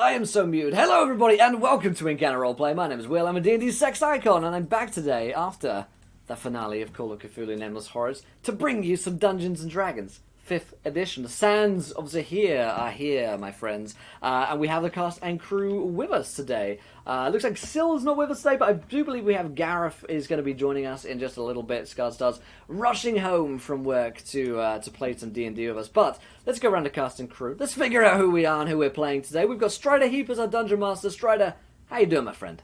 I am so muted. Hello, everybody, and welcome to Encounter Roleplay. My name is Will. I'm a D&D sex icon, and I'm back today after the finale of Call of Cthulhu Nameless Horrors to bring you some Dungeons and Dragons. 5th edition. The Sands of Zehir are here, my friends. And we have the cast and crew with us today. Looks like Syl's not with us today, but I do believe we have Gareth is going to be joining us in just a little bit. Scarstar's rushing home from work to play some D&D with us. But let's go around the cast and crew. Let's figure out who we are and who we're playing today. We've got Strider Heap as our Dungeon Master. Strider, how you doing, my friend?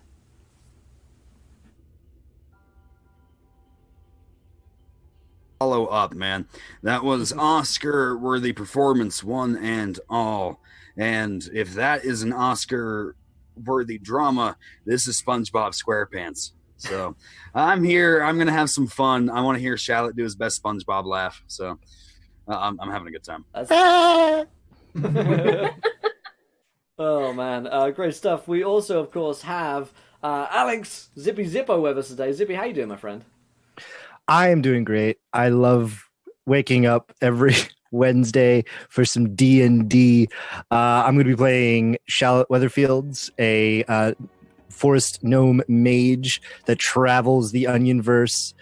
Follow up, man. That was Oscar-worthy performance, one and all. And if that is an Oscar-worthy drama, this is SpongeBob SquarePants. So I'm here. I'm gonna have some fun. I want to hear Shallot do his best SpongeBob laugh. So I'm having a good time. Oh man, great stuff. We also, of course, have Alex Zippy Zippo with us today. Zippy, how you doing, my friend? I am doing great. I love waking up every Wednesday for some D&D. I'm going to be playing Shallot Weatherfields, a forest gnome mage that travels the Onionverse,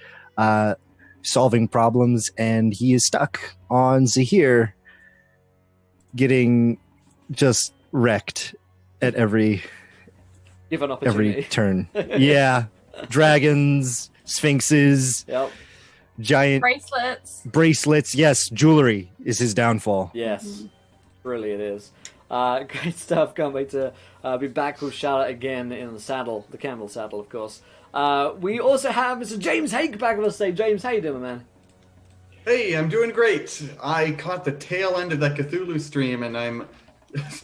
solving problems, and he is stuck on Zehir, getting just wrecked at every turn. Yeah, dragons, sphinxes, giant bracelets. Yes, jewelry is his downfall. Yes, really it is. Great stuff. Can't wait to be back with Charlotte again in the saddle, the Campbell saddle, of course. We also have Mr. James Hake back with us today. James, how you doing, man? Hey, I'm doing great. I caught the tail end of that Cthulhu stream, and I'm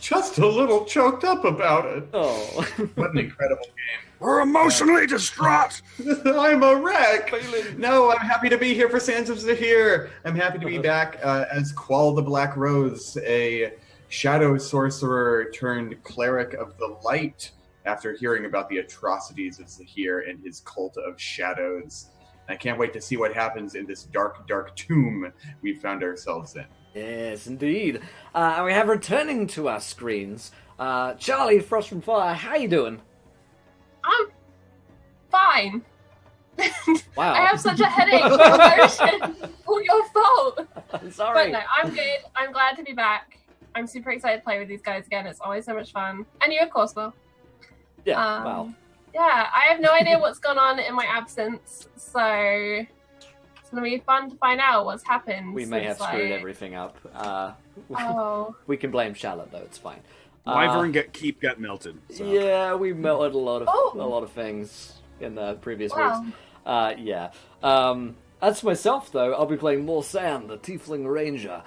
just a little choked up about it. Oh, what an incredible game. We're emotionally distraught. I'm a wreck. No, I'm happy to be here for Sands of Zehir. I'm happy to be back as Qual the Black Rose, a shadow sorcerer turned cleric of the light after hearing about the atrocities of Zehir and his cult of shadows. I can't wait to see what happens in this dark, dark tomb we found ourselves in. Yes, indeed. And we have returning to our screens, Charlie Frost from Fire. How you doing? I'm fine. Wow. I have such a headache from emotion. All your fault. I'm sorry. But no, I'm good. I'm glad to be back. I'm super excited to play with these guys again. It's always so much fun. And you, of course, will. Yeah, wow. Yeah, I have no idea what's gone on in my absence, so it's going to be fun to find out what's happened. We may have screwed everything up. We can blame Charlotte, though. It's fine. Wyvern keep got melted. So. Yeah, we melted a lot of things in the previous weeks. Yeah. As for myself, though, I'll be playing Morsan, the Tiefling Ranger,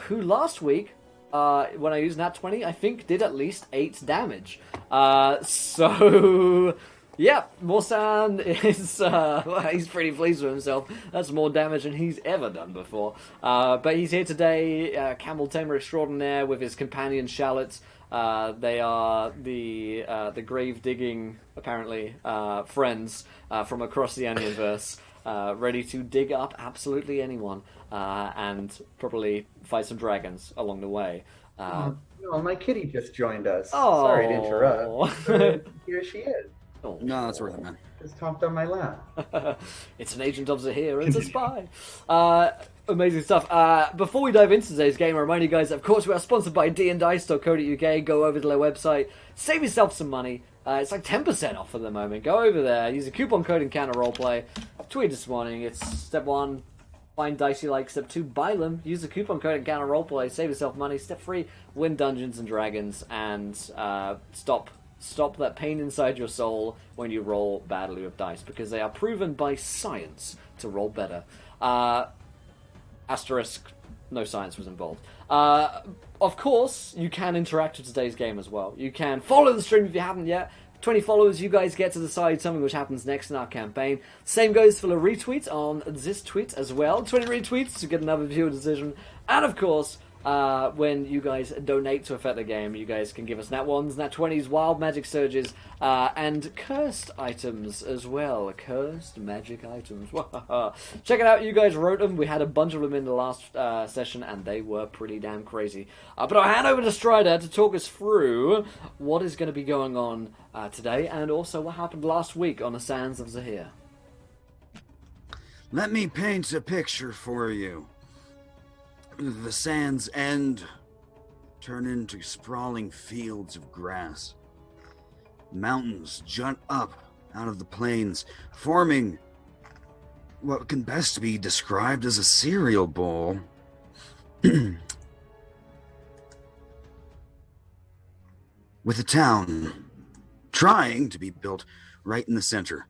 who last week, when I used Nat 20, I think did at least 8 damage. So yeah, Morsan is he's pretty pleased with himself. That's more damage than he's ever done before. But he's here today, Camel Tamer Extraordinaire, with his companion Shallot. They are the grave digging, apparently, friends from across the Onionverse, ready to dig up absolutely anyone and probably fight some dragons along the way. No, my kitty just joined us. Oh. Sorry to interrupt. Here she is. Oh. No, that's worth it, man. Just hopped on my lap. It's an agent of Zehir. It's a spy. Amazing stuff. Before we dive into today's game, I remind you guys that, of course, we are sponsored by dndice.co.uk. Go over to their website, save yourself some money. It's like 10% off at the moment. Go over there, use a coupon code Encounter Roleplay. Tweet this morning. It's step 1, find dice you like. Step 2, buy them. Use the coupon code Encounter Roleplay. Save yourself money. Step 3, win Dungeons and Dragons and stop that pain inside your soul when you roll badly with dice, because they are proven by science to roll better. Asterisk, no science was involved. Of course, you can interact with today's game as well. You can follow the stream if you haven't yet. 20 followers, you guys get to decide something which happens next in our campaign. Same goes for the retweet on this tweet as well. 20 retweets to get another viewer decision. And of course, when you guys donate to affect the game. You guys can give us nat 1s, nat 20s, wild magic surges, and cursed items as well. Cursed magic items. Check it out. You guys wrote them. We had a bunch of them in the last session, and they were pretty damn crazy. But I'll hand over to Strider to talk us through what is going to be going on today, and also what happened last week on the sands of Zehir. Let me paint a picture for you. The sands end, turn into sprawling fields of grass. Mountains jut up out of the plains, forming what can best be described as a cereal bowl. With a town trying to be built right in the center.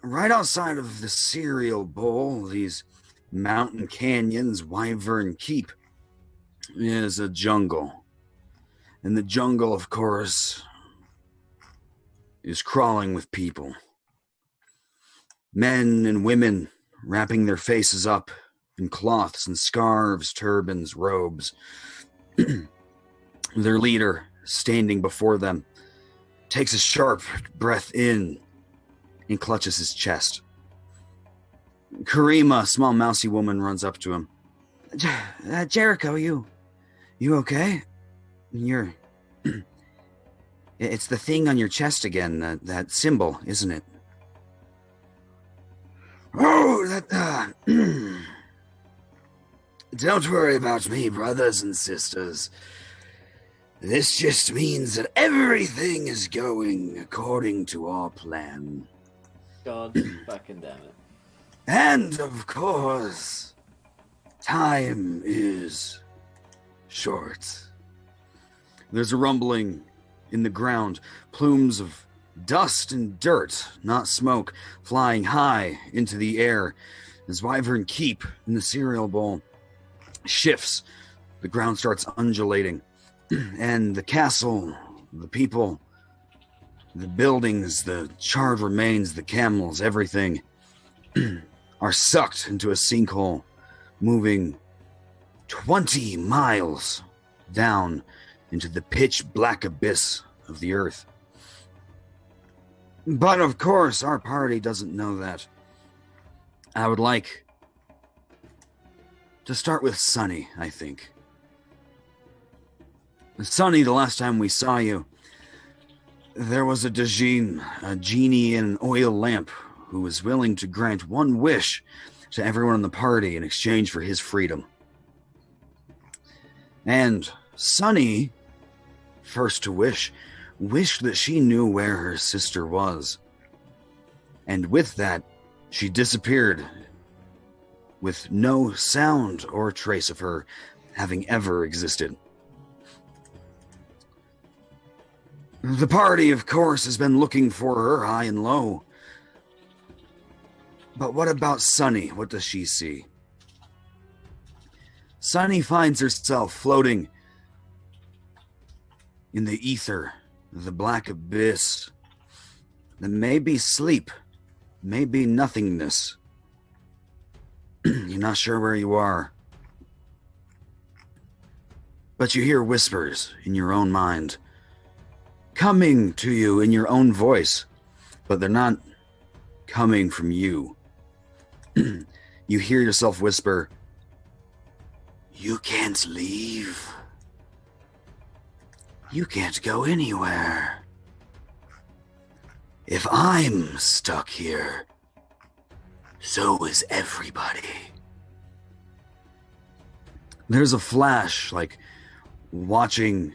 Right outside of the cereal bowl, these mountain canyons, Wyvern Keep, is a jungle. And the jungle, of course, is crawling with people. Men and women wrapping their faces up in cloths and scarves, turbans, robes. Their leader, standing before them, takes a sharp breath in and clutches his chest. Karima, a small mousy woman, runs up to him. Jericho, you okay? You're... It's the thing on your chest again, that symbol, isn't it? Oh, that... Don't worry about me, brothers and sisters. This just means that everything is going according to our plan. God fucking damn it. And, of course, time is short. There's a rumbling in the ground. Plumes of dust and dirt, not smoke, flying high into the air as Wyvern Keep in the cereal bowl shifts. The ground starts undulating. And the castle, the people, the buildings, the charred remains, the camels, everything are sucked into a sinkhole, moving 20 miles down into the pitch black abyss of the earth. But of course, our party doesn't know that. I would like to start with Sunny, I think. Sunny, the last time we saw you, there was a Djinn, a genie in an oil lamp, who was willing to grant one wish to everyone in the party in exchange for his freedom. And Sunny, first to wish, wished that she knew where her sister was. And with that, she disappeared, with no sound or trace of her having ever existed. The party, of course, has been looking for her high and low. But what about Sunny? What does she see? Sunny finds herself floating in the ether, the black abyss. That may be sleep, may be nothingness. You're not sure where you are. But you hear whispers in your own mind, coming to you in your own voice, but they're not coming from you. You hear yourself whisper, "You can't leave. You can't go anywhere. If I'm stuck here, so is everybody." There's a flash, like watching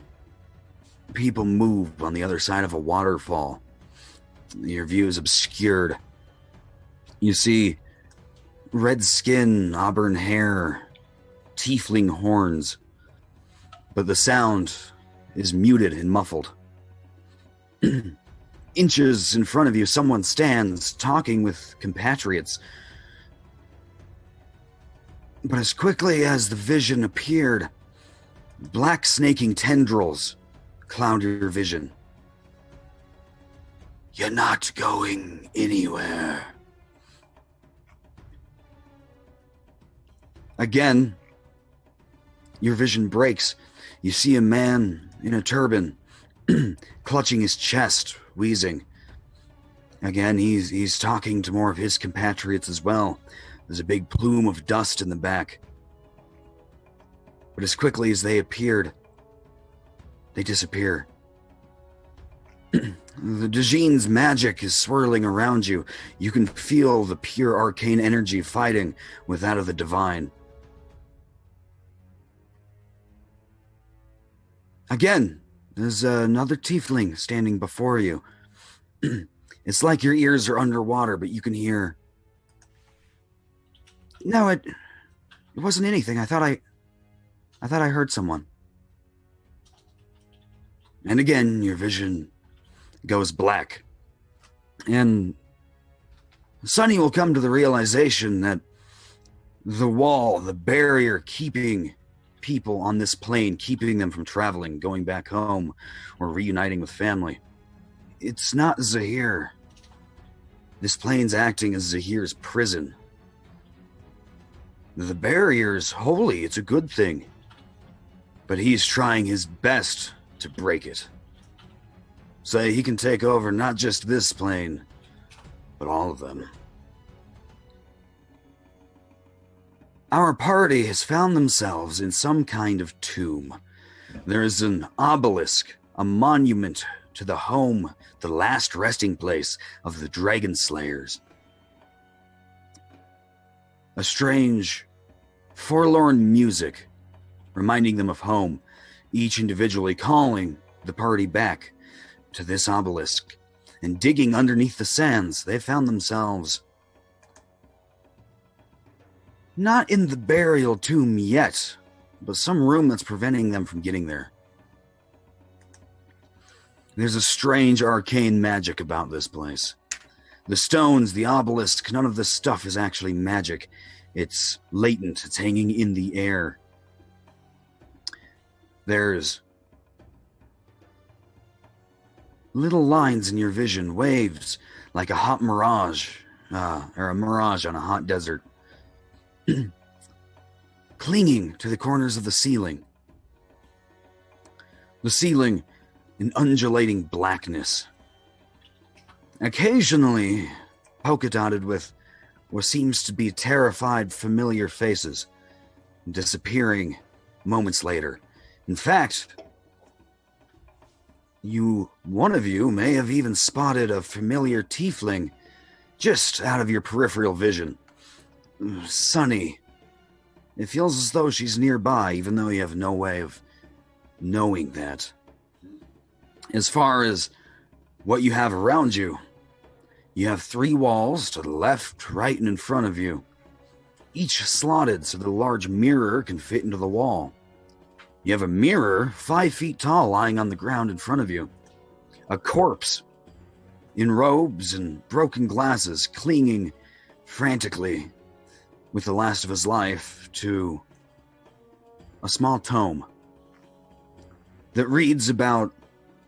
people move on the other side of a waterfall. Your view is obscured. You see red skin, auburn hair, tiefling horns, but the sound is muted and muffled. Inches in front of you, someone stands talking with compatriots. But as quickly as the vision appeared, black snaking tendrils cloud your vision. You're not going anywhere. Again, your vision breaks. You see a man in a turban, clutching his chest, wheezing. Again, he's talking to more of his compatriots as well. There's a big plume of dust in the back. But as quickly as they appeared, they disappear. The Djinn's magic is swirling around you. You can feel the pure arcane energy fighting with that of the divine. Again, there's another tiefling standing before you. It's like your ears are underwater, but you can hear. No, it wasn't anything. I thought I heard someone. And again, your vision goes black. And Sonny will come to the realization that the wall, the barrier keeping people on this plane, keeping them from traveling, going back home, or reuniting with family, it's not Zehir. This plane's acting as Zahir's prison. The barrier's holy, it's a good thing. But he's trying his best to break it. So he can take over not just this plane, but all of them. Our party has found themselves in some kind of tomb. There is an obelisk, a monument to the home, the last resting place of the Dragon Slayers. A strange, forlorn music reminding them of home, each individually calling the party back to this obelisk. And digging underneath the sands, they found themselves not in the burial tomb yet, but some room that's preventing them from getting there. There's a strange arcane magic about this place. The stones, the obelisk, none of this stuff is actually magic. It's latent, it's hanging in the air. There's little lines in your vision, waves, like a hot mirage, or a mirage on a hot desert, clinging to the corners of the ceiling. The ceiling in undulating blackness. Occasionally polka dotted with what seems to be terrified familiar faces, disappearing moments later. In fact, one of you may have even spotted a familiar tiefling just out of your peripheral vision. Sunny. It feels as though she's nearby, even though you have no way of knowing that. As far as what you have around you, you have 3 walls to the left, right, and in front of you, each slotted so that a large mirror can fit into the wall. You have a mirror 5 feet tall lying on the ground in front of you. A corpse in robes and broken glasses clinging frantically with the last of his life to a small tome that reads about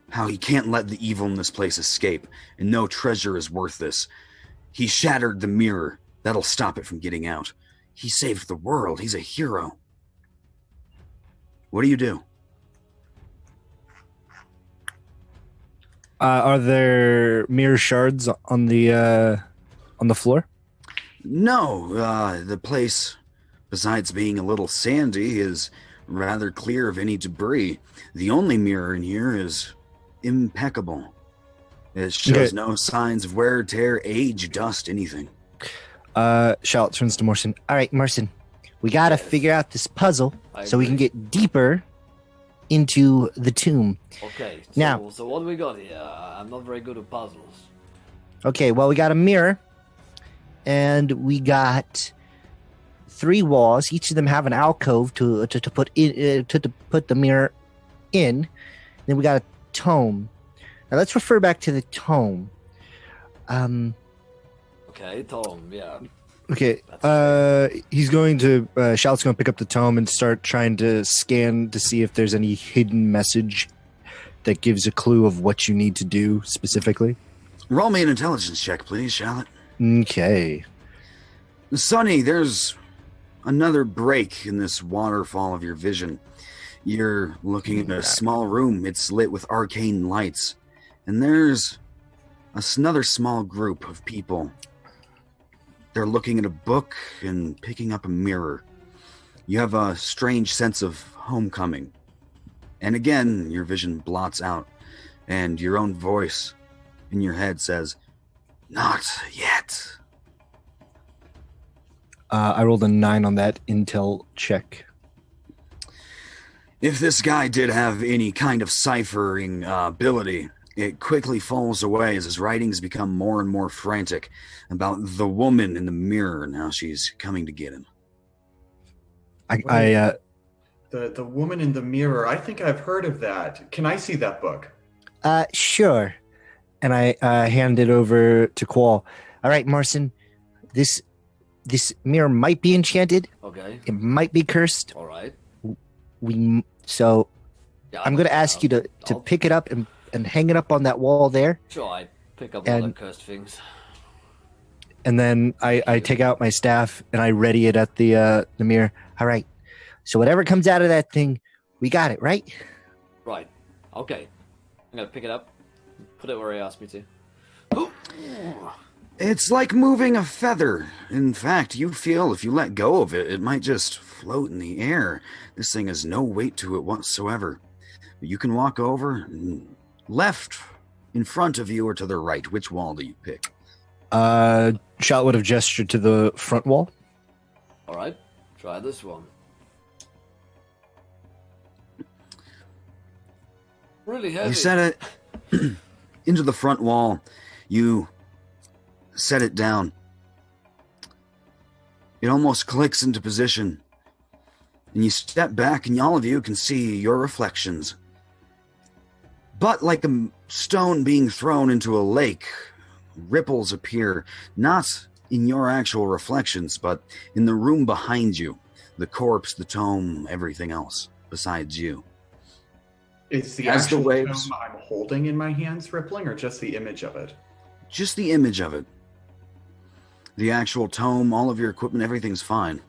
how he can't let the evil in this place escape, and no treasure is worth this. He shattered the mirror. That'll stop it from getting out. He saved the world. He's a hero. What do you do? Are there mirror shards on the floor? No, the place, besides being a little sandy, is rather clear of any debris. The only mirror in here is impeccable. It shows no signs of wear, tear, age, dust, anything. Charlotte turns to Morrison. All right, Morrison, we got to figure out this puzzle so we can get deeper into the tomb. Okay, now, so what do we got here? I'm not very good at puzzles. Okay, well, we got a mirror, and we got 3 walls. Each of them have an alcove to put in to put the mirror in. Then we got a tome. Now let's refer back to the tome. Okay, tome, yeah. Okay, he's going to Shout's going to pick up the tome and start trying to scan to see if there's any hidden message that gives a clue of what you need to do specifically. Roll me an intelligence check, please, Charlotte. Okay. Sonny, there's another break in this waterfall of your vision. You're looking at a small room. It's lit with arcane lights. And there's another small group of people. They're looking at a book and picking up a mirror. You have a strange sense of homecoming. And again, your vision blots out, and your own voice in your head says, "Not yet." I rolled a 9 on that intel check. If this guy did have any kind of ciphering ability, it quickly falls away as his writings become more and more frantic about the woman in the mirror and how she's coming to get him. The woman in the mirror. I think I've heard of that. Can I see that book? Sure. And I hand it over to Qual. All right, Marson, this mirror might be enchanted. Okay. It might be cursed. All right. So Yeah, I'm going to ask you to pick it up and hang it up on that wall there. Sure, I pick up all the cursed things. And then I take out my staff and I ready it at the mirror. All right. So whatever comes out of that thing, we got it, right? Right. Okay. I'm going to pick it up, put it where he asked me to. It's like moving a feather. In fact, you feel if you let go of it, it might just float in the air. This thing has no weight to it whatsoever. You can walk over, left, in front of you, or to the right. Which wall do you pick? Charlotte would have gestured to the front wall. All right. Try this one. Really heavy. You set it into the front wall. You set it down. It almost clicks into position. And you step back and all of you can see your reflections. But like a stone being thrown into a lake, ripples appear, not in your actual reflections, but in the room behind you. The corpse, the tome, everything else besides you. Is the As the actual waves- tome I'm holding in my hands rippling, or just the image of it? Just the image of it. The actual tome, all of your equipment, everything's fine.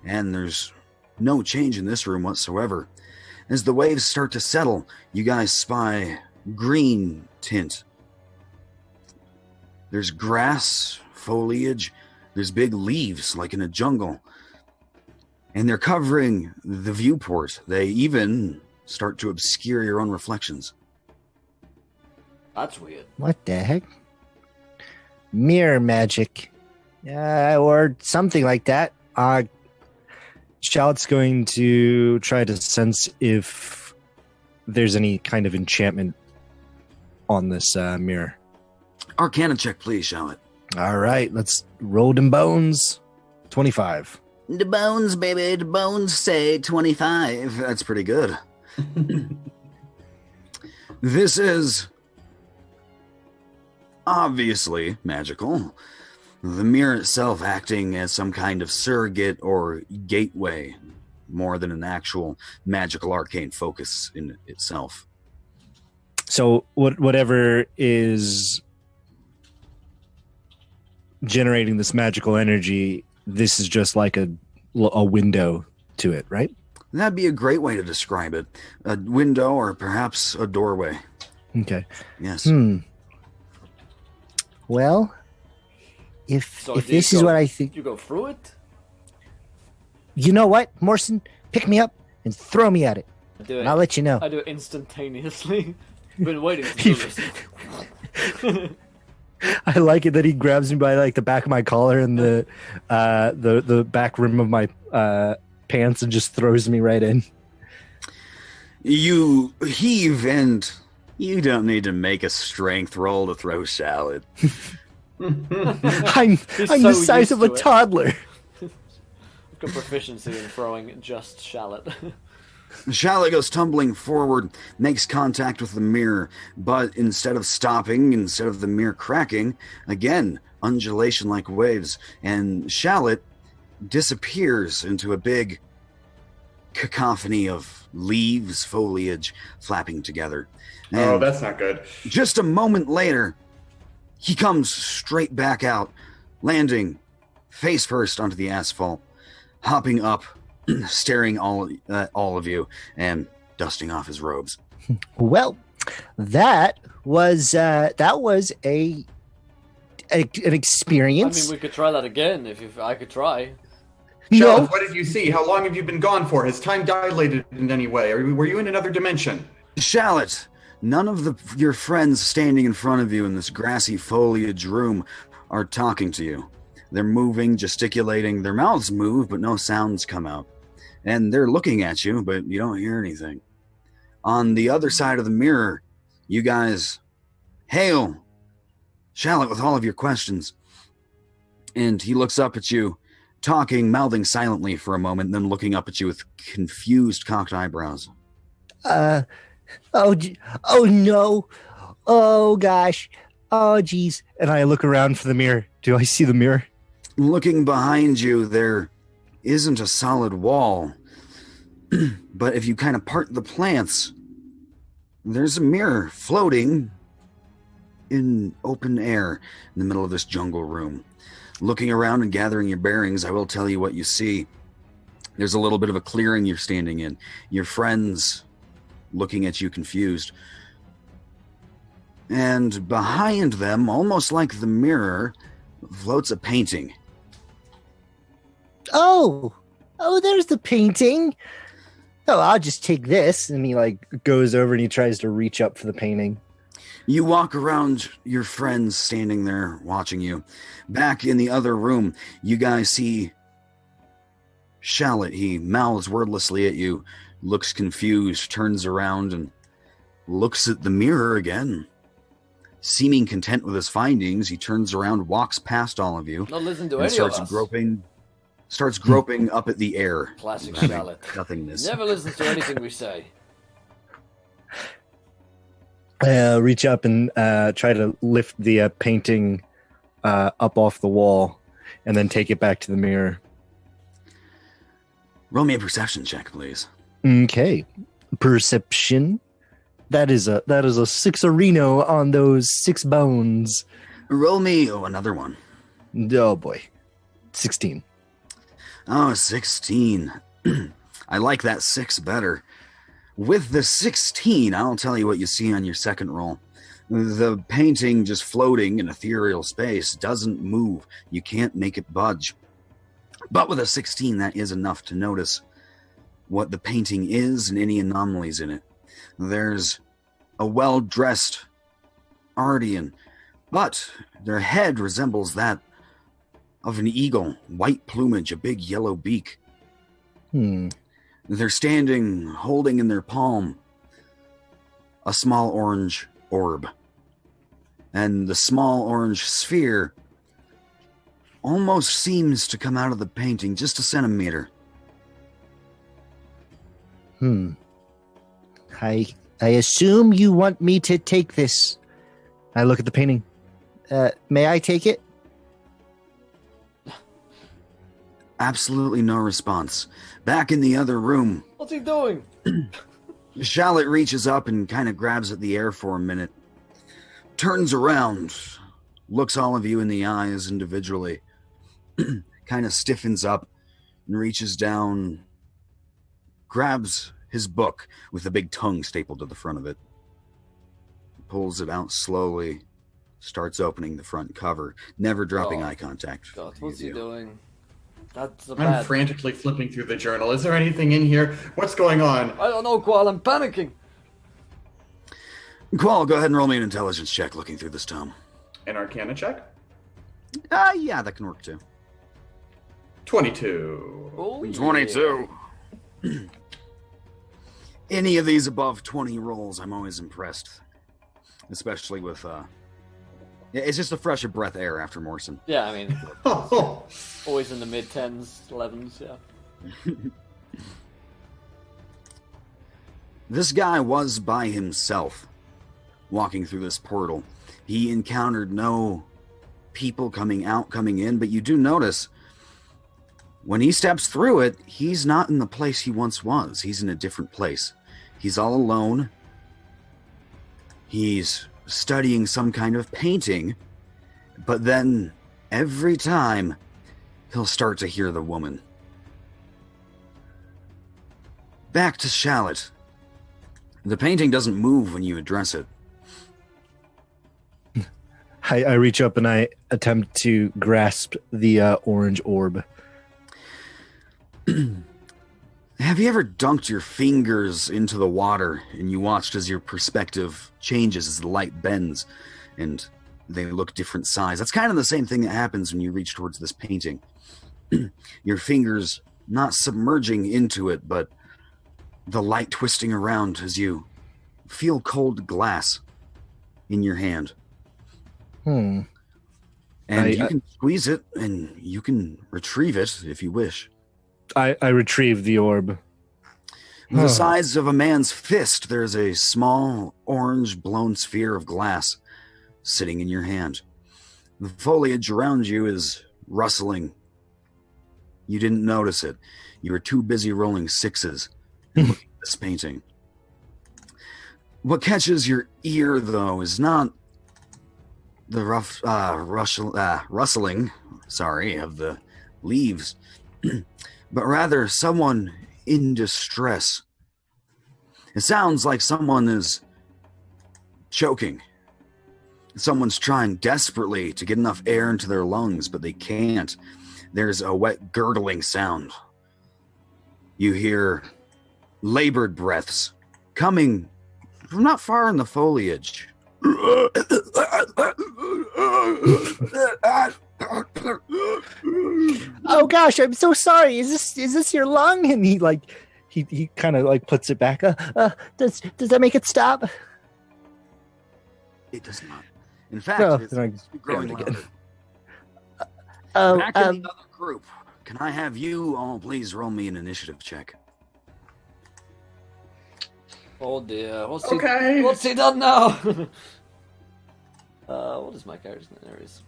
And there's no change in this room whatsoever. As the waves start to settle, you guys spy green tint. There's grass, foliage, there's big leaves like in a jungle. And they're covering the viewport. They even start to obscure your own reflections. That's weird. What the heck? Mirror magic. Or something like that. Charlotte's going to try to sense if there's any kind of enchantment on this mirror. Arcana check, please, Charlotte. All right, let's roll them bones. 25. The bones, baby, the bones say 25. That's pretty good. This is obviously magical. The mirror itself acting as some kind of surrogate or gateway, more than an actual magical arcane focus in itself. So whatever is generating this magical energy, this is just like a window to it, right? That'd be a great way to describe it. A window or perhaps a doorway. Okay. Yes. Well, if So do you this is go- what I think, You go through it? you know what, Morrison, pick me up and throw me at it, I do it. and I'll let you know. I do it instantaneously. Been waiting to do this. I like it that he grabs me by like the back of my collar and the back rim of my pants and just throws me right in. You heave and you don't need to make a strength roll to throw shallot. I'm He's the so size used of a to it. toddler. I've got proficiency in throwing just shallot. Shallot goes tumbling forward, makes contact with the mirror, but instead of stopping, instead of the mirror cracking, again, undulation like waves, and Shallot disappears into a big cacophony of leaves, foliage flapping together. Oh, And that's not good. just a moment later, he comes straight back out, landing face first onto the asphalt. hopping up, staring at all of you, and dusting off his robes. Well, that was an experience. I mean, we could try that again if I could try. No, What did you see? How long have you been gone for? Has time dilated in any way? Were you in another dimension? Shallot, none of your friends standing in front of you in this grassy foliage room are talking to you. They're moving, gesticulating, their mouths move, but no sounds come out. And they're looking at you, but you don't hear anything. On the other side of the mirror, you guys hail Shallot with all of your questions. And he looks up at you, talking, mouthing silently for a moment, then looking up at you with confused, cocked eyebrows. oh no, oh gosh, oh geez. And I look around for the mirror. Do I see the mirror? Looking behind you, there isn't a solid wall. But if you kind of part the plants, there's a mirror floating in open air in the middle of this jungle room. Looking around and gathering your bearings, I will tell you what you see. There's a little bit of a clearing you're standing in. Your friends looking at you confused. And behind them, almost like the mirror, floats a painting. Oh, there's the painting. Oh, I'll just take this. And he goes over and he tries to reach up for the painting. You walk around your friends standing there watching you. Back in the other room, you guys see Shallot. He mouths wordlessly at you, looks confused, turns around and looks at the mirror again. Seeming content with his findings, he turns around, walks past all of you, Not listen to and any starts of us. groping up at the air. Classic having Shallot. Nothingness. Never listens to anything we say. Reach up and try to lift the painting up off the wall and then take it back to the mirror. Roll me a perception check, please. Okay. Perception. That is a 6-a-reno on those 6 bones. Roll me another one. Oh boy. 16. Oh, 16. I like that 6 better. With the 16, I'll tell you what you see on your second roll. The painting just floating in ethereal space doesn't move. You can't make it budge. But with a 16, that is enough to notice what the painting is and any anomalies in it. There's a well-dressed Ardian, but their head resembles that of an eagle, white plumage, a big yellow beak. They're standing, holding in their palm a small orange orb. And the small orange sphere almost seems to come out of the painting just a centimeter. I assume you want me to take this. I look at the painting. May I take it? Absolutely no response. Back in the other room, What's he doing? Shallot reaches up and kind of grabs at the air for a minute. Turns around, looks all of you in the eyes individually, kind of stiffens up and reaches down, grabs his book with a big tongue stapled to the front of it, pulls it out slowly, starts opening the front cover, never dropping eye contact. God, what's he doing? That's a I'm bad... frantically flipping through the journal. Is there anything in here? What's going on? I don't know, Qual, I'm panicking. Qual, go ahead and roll me an intelligence check looking through this tome. An Arcana check? Yeah, that can work too. 22. Oh, yeah. 22. Any of these above 20 rolls, I'm always impressed. Especially with, it's just a fresh of breath air after Morrison. Yeah, I mean, Oh, always in the mid-10s, 11s, yeah. This guy was by himself, walking through this portal. He encountered no people coming out, coming in, but you do notice when he steps through it, he's not in the place he once was. He's in a different place. He's all alone. He's studying some kind of painting, but then every time he'll start to hear the woman back to Shallot. The painting doesn't move when you address it. I reach up and I attempt to grasp the orange orb. Have you ever dunked your fingers into the water and you watched as your perspective changes as the light bends and they look different size? That's kind of the same thing that happens when you reach towards this painting. Your fingers not submerging into it, but the light twisting around as you feel cold glass in your hand. Hmm. And you can squeeze it and you can retrieve it if you wish. I retrieve the orb. The size of a man's fist, there's a small orange blown sphere of glass sitting in your hand. The foliage around you is rustling. You didn't notice it. You were too busy rolling sixes and looking at this painting. What catches your ear, though, is not the rustling, of the leaves, but rather someone in distress. It sounds like someone is choking. Someone's trying desperately to get enough air into their lungs, but they can't. There's a wet, gurgling sound. You hear labored breaths coming from not far in the foliage. Oh gosh, I'm so sorry. Is this your lung? And he kind of like puts it back. Does that make it stop? It does not. In fact, No, it's then I growing grab it again. louder. Back in the other group, can I have you all please roll me an initiative check? Oh dear. What's he done now? What is my character's name? There it is.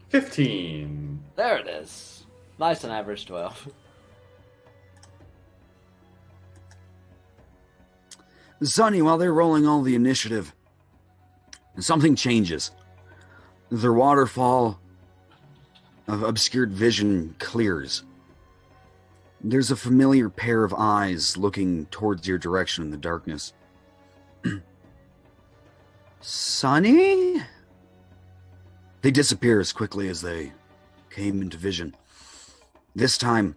15. There it is. Nice and average 12. Sonny, while they're rolling all the initiative, something changes. Their waterfall of obscured vision clears. There's a familiar pair of eyes looking towards your direction in the darkness. Sonny? They disappear as quickly as they came into vision. This time,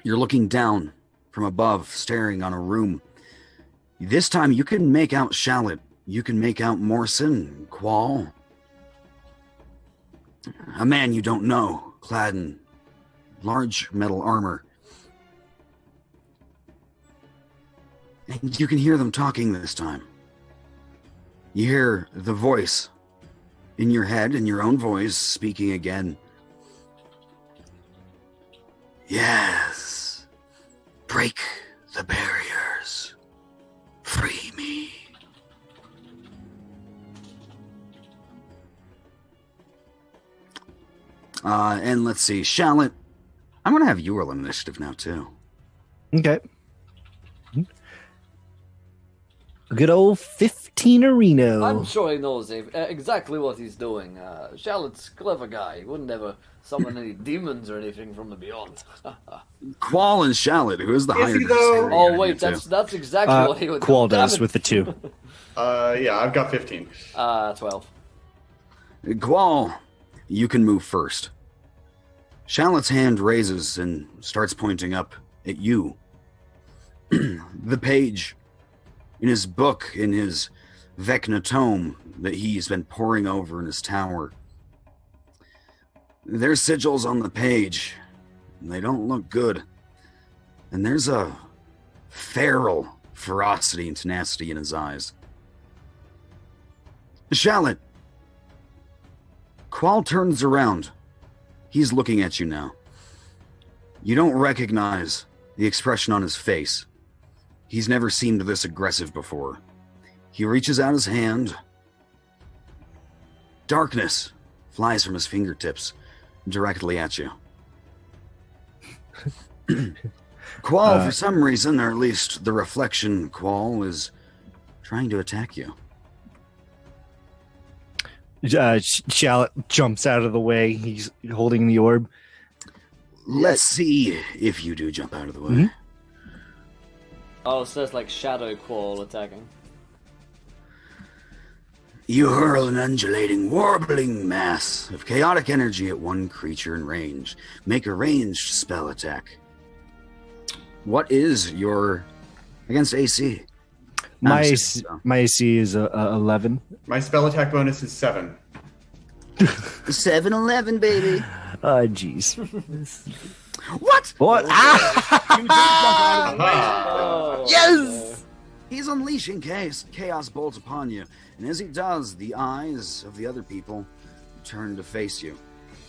you're looking down from above, staring on a room. This time, you can make out Shallot. You can make out Morrison, Qual. A man you don't know, clad in large metal armor. And you can hear them talking this time. You hear the voice in your head, in your own voice, speaking again. Yes. Break the barriers. Free me. And let's see, Shallot. I'm going to have you roll initiative now, too. Okay. A good old 15 Reno. I'm sure he knows exactly what he's doing. Shallot's a clever guy. He wouldn't ever summon any demons or anything from the beyond. Qual and Shallot, who is the higher he, though? Oh wait, that's exactly what he would do. Qual Damn does it. with the 2. Yeah, I've got 15. 12. Qual, you can move first. Shallot's hand raises and starts pointing up at you. The page in his book, in his Vecna tome that he's been poring over in his tower. There's sigils on the page, and they don't look good. And there's a feral ferocity and tenacity in his eyes. Shallot. Qual turns around. He's looking at you now. You don't recognize the expression on his face. He's never seemed this aggressive before. He reaches out his hand. Darkness flies from his fingertips directly at you. Qual, for some reason, or at least the reflection Qual, is trying to attack you. Shallot jumps out of the way. He's holding the orb. Let's see if you do jump out of the way. Mm-hmm. Oh, so it's like Shadow Quall attacking. You hurl an undulating, warbling mass of chaotic energy at one creature in range. Make a ranged spell attack. What is your against AC? My AC is 11. My spell attack bonus is 7. 7-11, baby. Oh, jeez. What? What? Ah! Oh, Yes! He's unleashing chaos bolts upon you, and as he does, the eyes of the other people turn to face you.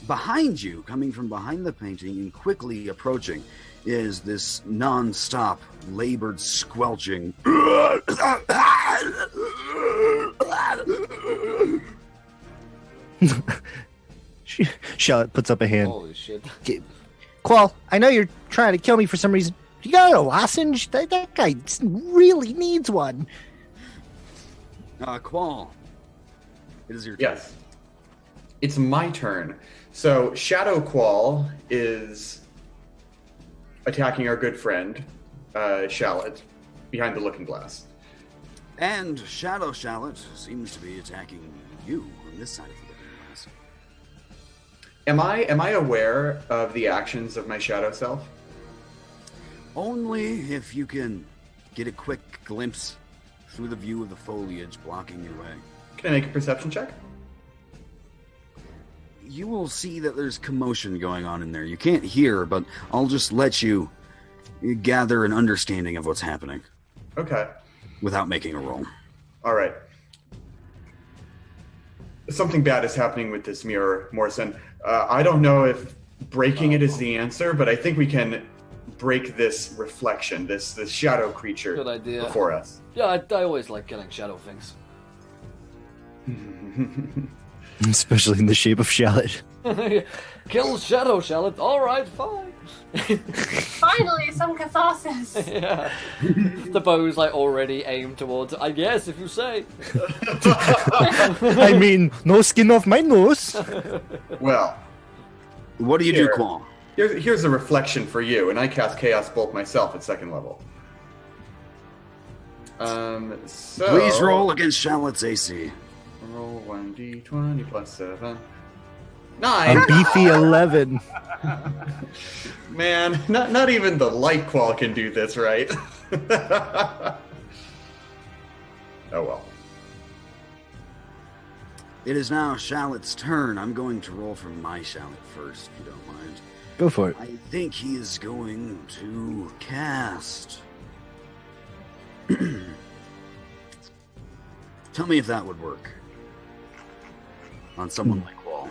Behind you, coming from behind the painting and quickly approaching, is this non-stop, labored squelching. Charlotte puts up a hand. holy shit. Qual, I know you're trying to kill me for some reason. You got a lozenge? That guy really needs one. Qual, it is your turn. Yes. It's my turn. So Shadow Quall is attacking our good friend, Shallot, behind the looking glass. And Shadow Shallot seems to be attacking you on this side of the looking glass. Am I aware of the actions of my shadow self? Only if you can get a quick glimpse through the view of the foliage blocking your way. Can I make a perception check? You will see that there's commotion going on in there. You can't hear, but I'll just let you gather an understanding of what's happening Okay. without making a roll. All right. Something bad is happening with this mirror, Morrison. I don't know if breaking it is the answer, but I think we can break this reflection, this shadow creature Good idea. before us. Yeah, I always like killing shadow things. Especially in the shape of Shallot. Kill Shadow Shallot. Alright, fine. Finally, some catharsis. Yeah. The bow's like already aimed towards it. I guess if you say. I mean, no skin off my nose. Well, What do you Here. do, Qual? here's a reflection for you, and I cast Chaos Bolt myself at second level. So Please roll against Shallot's AC. Roll 1d20 plus 7. A 9. beefy 11. Man, not even the light qual can do this, right? Oh well. It is now Shallot's turn. I'm going to roll for my Shallot first, if you don't mind. Go for it. I think he is going to cast. Tell me if that would work on someone like Qual.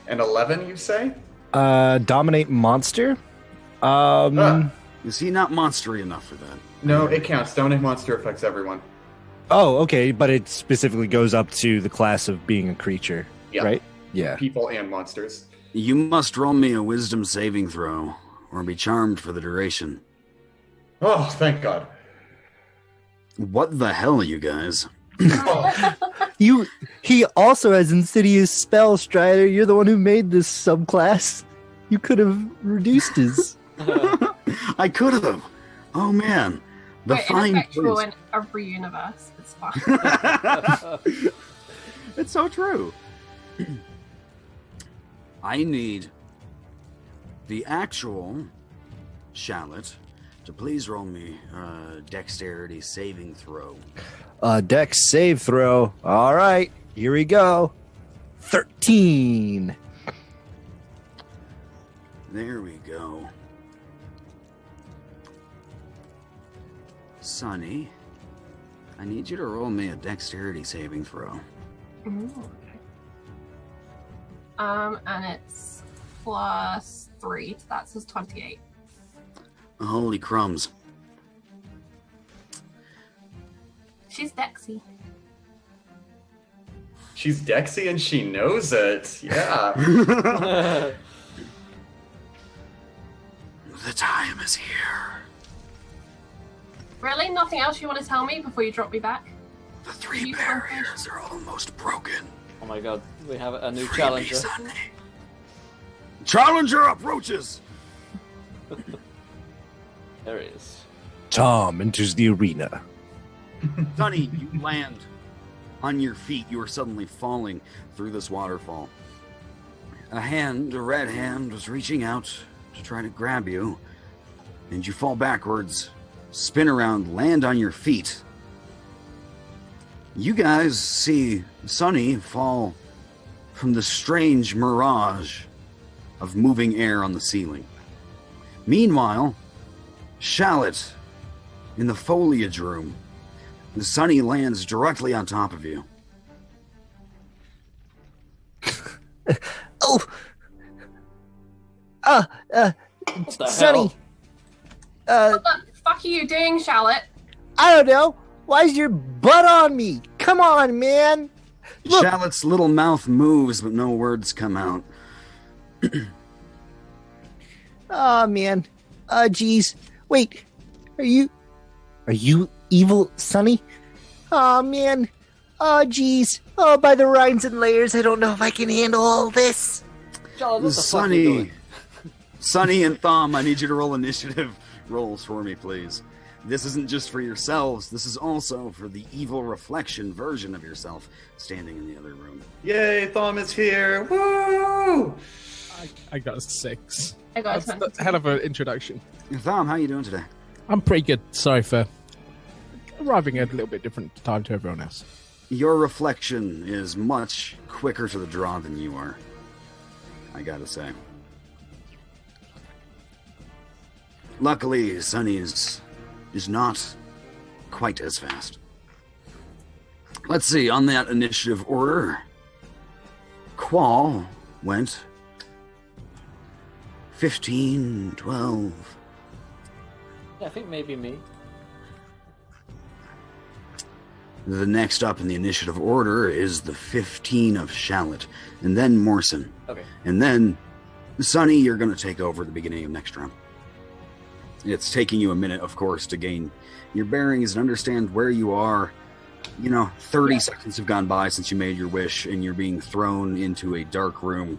And 11, you say? Dominate monster. Is he not monstery enough for that? No, it counts. Dominate monster affects everyone. Oh, okay, but it specifically goes up to the class of being a creature, Yeah. right? Yeah. People and monsters. You must roll me a wisdom saving throw, or be charmed for the duration. Oh, thank God. What the hell, you guys? He also has Insidious Spell, Strider. You're the one who made this subclass. You could have reduced his. I could have. Oh man, the Wait, fine ineffectual print. in every universe. It's fine. It's so true. I need the actual Shallot to please roll me a dexterity saving throw. Dex save throw. All right, here we go. 13. There we go. Sonny, I need you to roll me a dexterity saving throw. Ooh. And it's +3 to that, so it's 28. Holy crumbs. She's Dexy. She's Dexy and she knows it. Yeah. The time is here. Really? Nothing else you want to tell me before you drop me back? The three You barriers are almost broken. Oh my god, we have a new Free me, challenger. Sonny. Challenger approaches. There he is. Tom enters the arena. Sunny, you land on your feet. You are suddenly falling through this waterfall. A red hand, was reaching out to try to grab you, and you fall backwards, spin around, land on your feet. You guys see Sunny fall from the strange mirage of moving air on the ceiling. Meanwhile, Shallot, in the foliage room, the Sunny lands directly on top of you. Oh! What the Sunny! hell? What the fuck are you doing, Charlotte? I don't know. Why is your butt on me? Come on, man. Look. Shallot's little mouth moves, but no words come out. Oh, man. Geez. Wait. Are you evil, Sunny? Oh, man. Oh, geez. Oh, by the rhymes and layers, I don't know if I can handle all this. Charlotte, what the fuck are you doing? Sunny and Thom, I need you to roll initiative rolls for me, please. This isn't just for yourselves, this is also for the evil reflection version of yourself standing in the other room. Yay, Thom is here! Woo! I got a 6. I got a That's 22. a hell of an introduction. Thom, how you doing today? I'm pretty good. Sorry for arriving at a little bit different time to everyone else. Your reflection is much quicker to the draw than you are, I gotta say. Luckily, Sunny is not quite as fast. Let's see, on that initiative order, Qual went 15, 12. Yeah, I think maybe me. The next up in the initiative order is the 15 of Shallot, and then Morrison. Okay. And then, Sunny, you're going to take over at the beginning of next round. It's taking you a minute, of course, to gain your bearings and understand where you are. 30 seconds have gone by since you made your wish, and you're being thrown into a dark room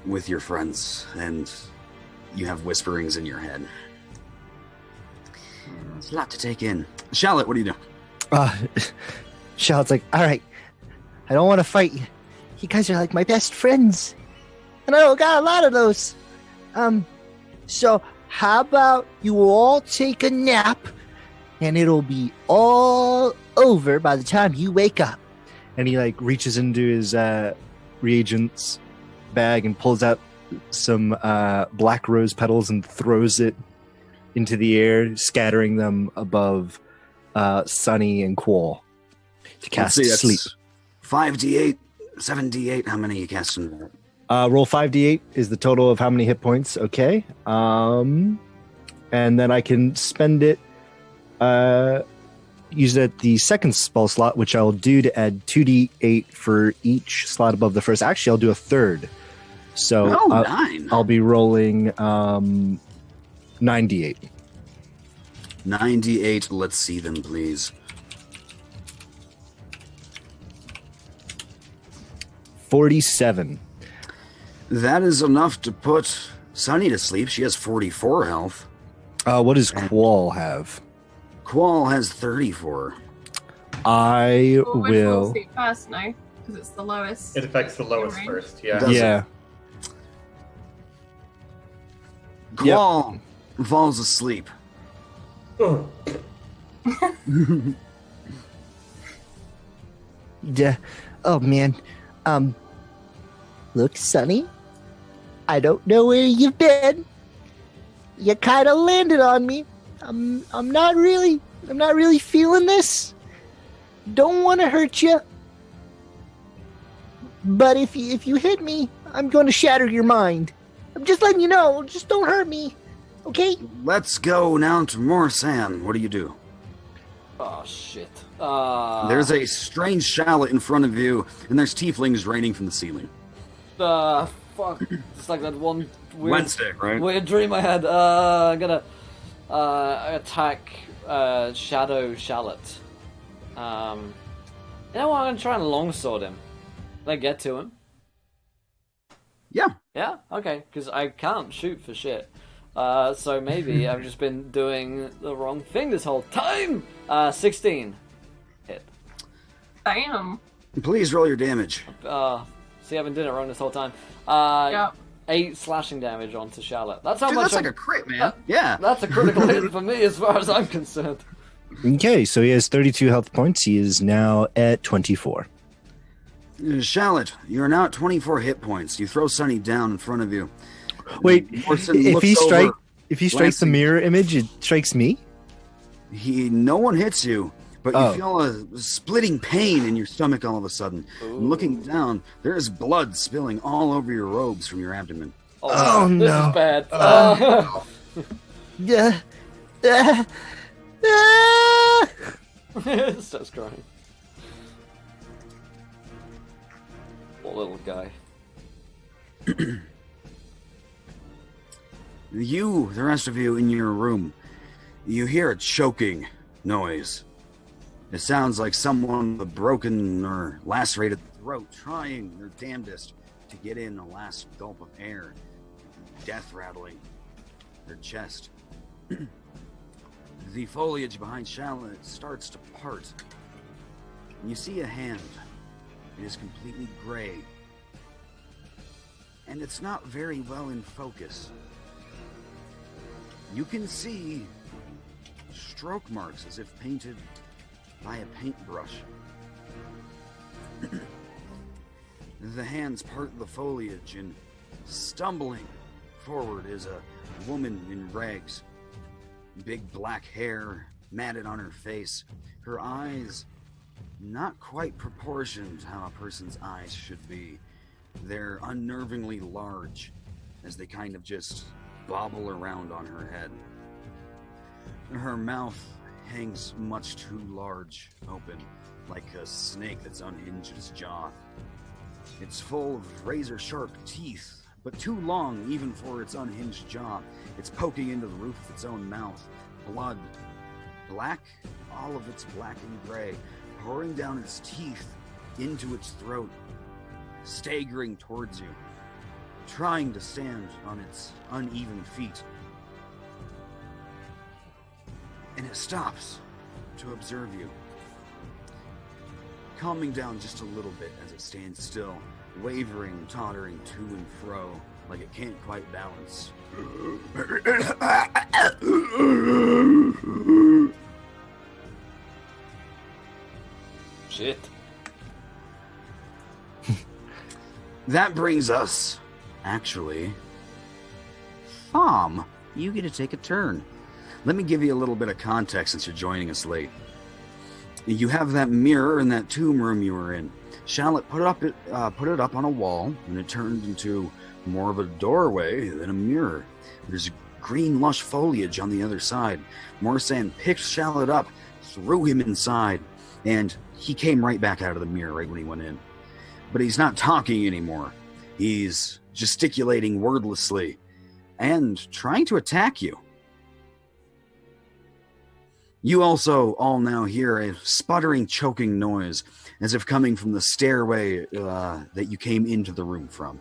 with your friends, and you have whisperings in your head. It's a lot to take in. Shallot, what do you do? Shallot's like, all right, I don't want to fight you. You guys are like my best friends. And I don't got a lot of those. So how about you all take a nap and it'll be all over by the time you wake up. And he reaches into his reagents bag and pulls out some black rose petals and throws it into the air, scattering them above Sunny and Qual to cast sleep. 5d8, 7d8. How many are you casting there? Roll 5d8 is the total of how many hit points. Okay. And then I can spend it, use it at the second spell slot, which I'll do to add 2d8 for each slot above the first. Actually, I'll do a third. So 9. I'll be rolling 9d8. 98. Let's see them, please. 47. That is enough to put Sunny to sleep. She has 44 health. What does Qual have? Qual has 34. I Well, which will will. sleep first, no? Because it's the lowest. It affects the lowest Range. first, yeah. Does it? Yeah. Qual falls asleep. Yeah. Oh man. Look, Sunny. I don't know where you've been. You kind of landed on me. I'm not really feeling this. Don't want to hurt you. But if you hit me, I'm going to shatter your mind. I'm just letting you know. Just don't hurt me. Okay? Let's go now to Morsan. What do you do? Oh shit. There's a strange shallot in front of you, and there's tieflings raining from the ceiling. Fuck. It's like that one Wednesday, right? weird dream I had. I'm gonna attack Shadow Shallot. You know what? I'm gonna try and longsword him. Can I get to him? Yeah. Yeah? Okay, because I can't shoot for shit. So maybe I've just been doing the wrong thing this whole time. 16 hit. Damn. Please roll your damage. See, I've been doing it wrong this whole time. Yep. 8 slashing damage onto Charlotte. That's how Dude, much. that's like a crit, man. Yeah. That's a critical hit for me, as far as I'm concerned. Okay, so he has 32 health points. He is now at 24. Charlotte, you are now at 24 hit points. You throw Sunny down in front of you. Wait, Morrison if looks he over, strikes the glancing. mirror image, it strikes me? No one hits you, but Oh. you feel a splitting pain in your stomach all of a sudden. And looking down, there is blood spilling all over your robes from your abdomen. Oh, This no. is bad. Yeah. Starts crying. Poor little guy. You, the rest of you in your room, you hear a choking noise. It sounds like someone with a broken or lacerated throat trying their damnedest to get in a last gulp of air. Death rattling their chest. The foliage behind Charlotte starts to part. And you see a hand. It is completely gray. And it's not very well in focus. You can see stroke marks as if painted by a paintbrush. The hands part the foliage, and stumbling forward is a woman in rags. Big black hair matted on her face. Her eyes not quite proportioned how a person's eyes should be. They're unnervingly large as they kind of just bobble around on her head. Her mouth hangs much too large open, like a snake that's unhinged its jaw. It's full of razor-sharp teeth, but too long even for its unhinged jaw. It's poking into the roof of its own mouth. Blood, black, all of it's black and gray, pouring down its teeth into its throat, staggering towards you, trying to stand on its uneven feet. And it stops to observe you, calming down just a little bit as it stands still, wavering, tottering to and fro, like it can't quite balance. Shit. That brings us, actually, Thom, you get to take a turn. Let me give you a little bit of context since you're joining us late. You have that mirror in that tomb room you were in. Charlotte put it up on a wall, and it turned into more of a doorway than a mirror. There's green lush foliage on the other side. Morrison picked Charlotte up, threw him inside, and he came right back out of the mirror right when he went in. But he's not talking anymore. He's gesticulating wordlessly and trying to attack you. You also all now hear a sputtering, choking noise as if coming from the stairway that you came into the room from.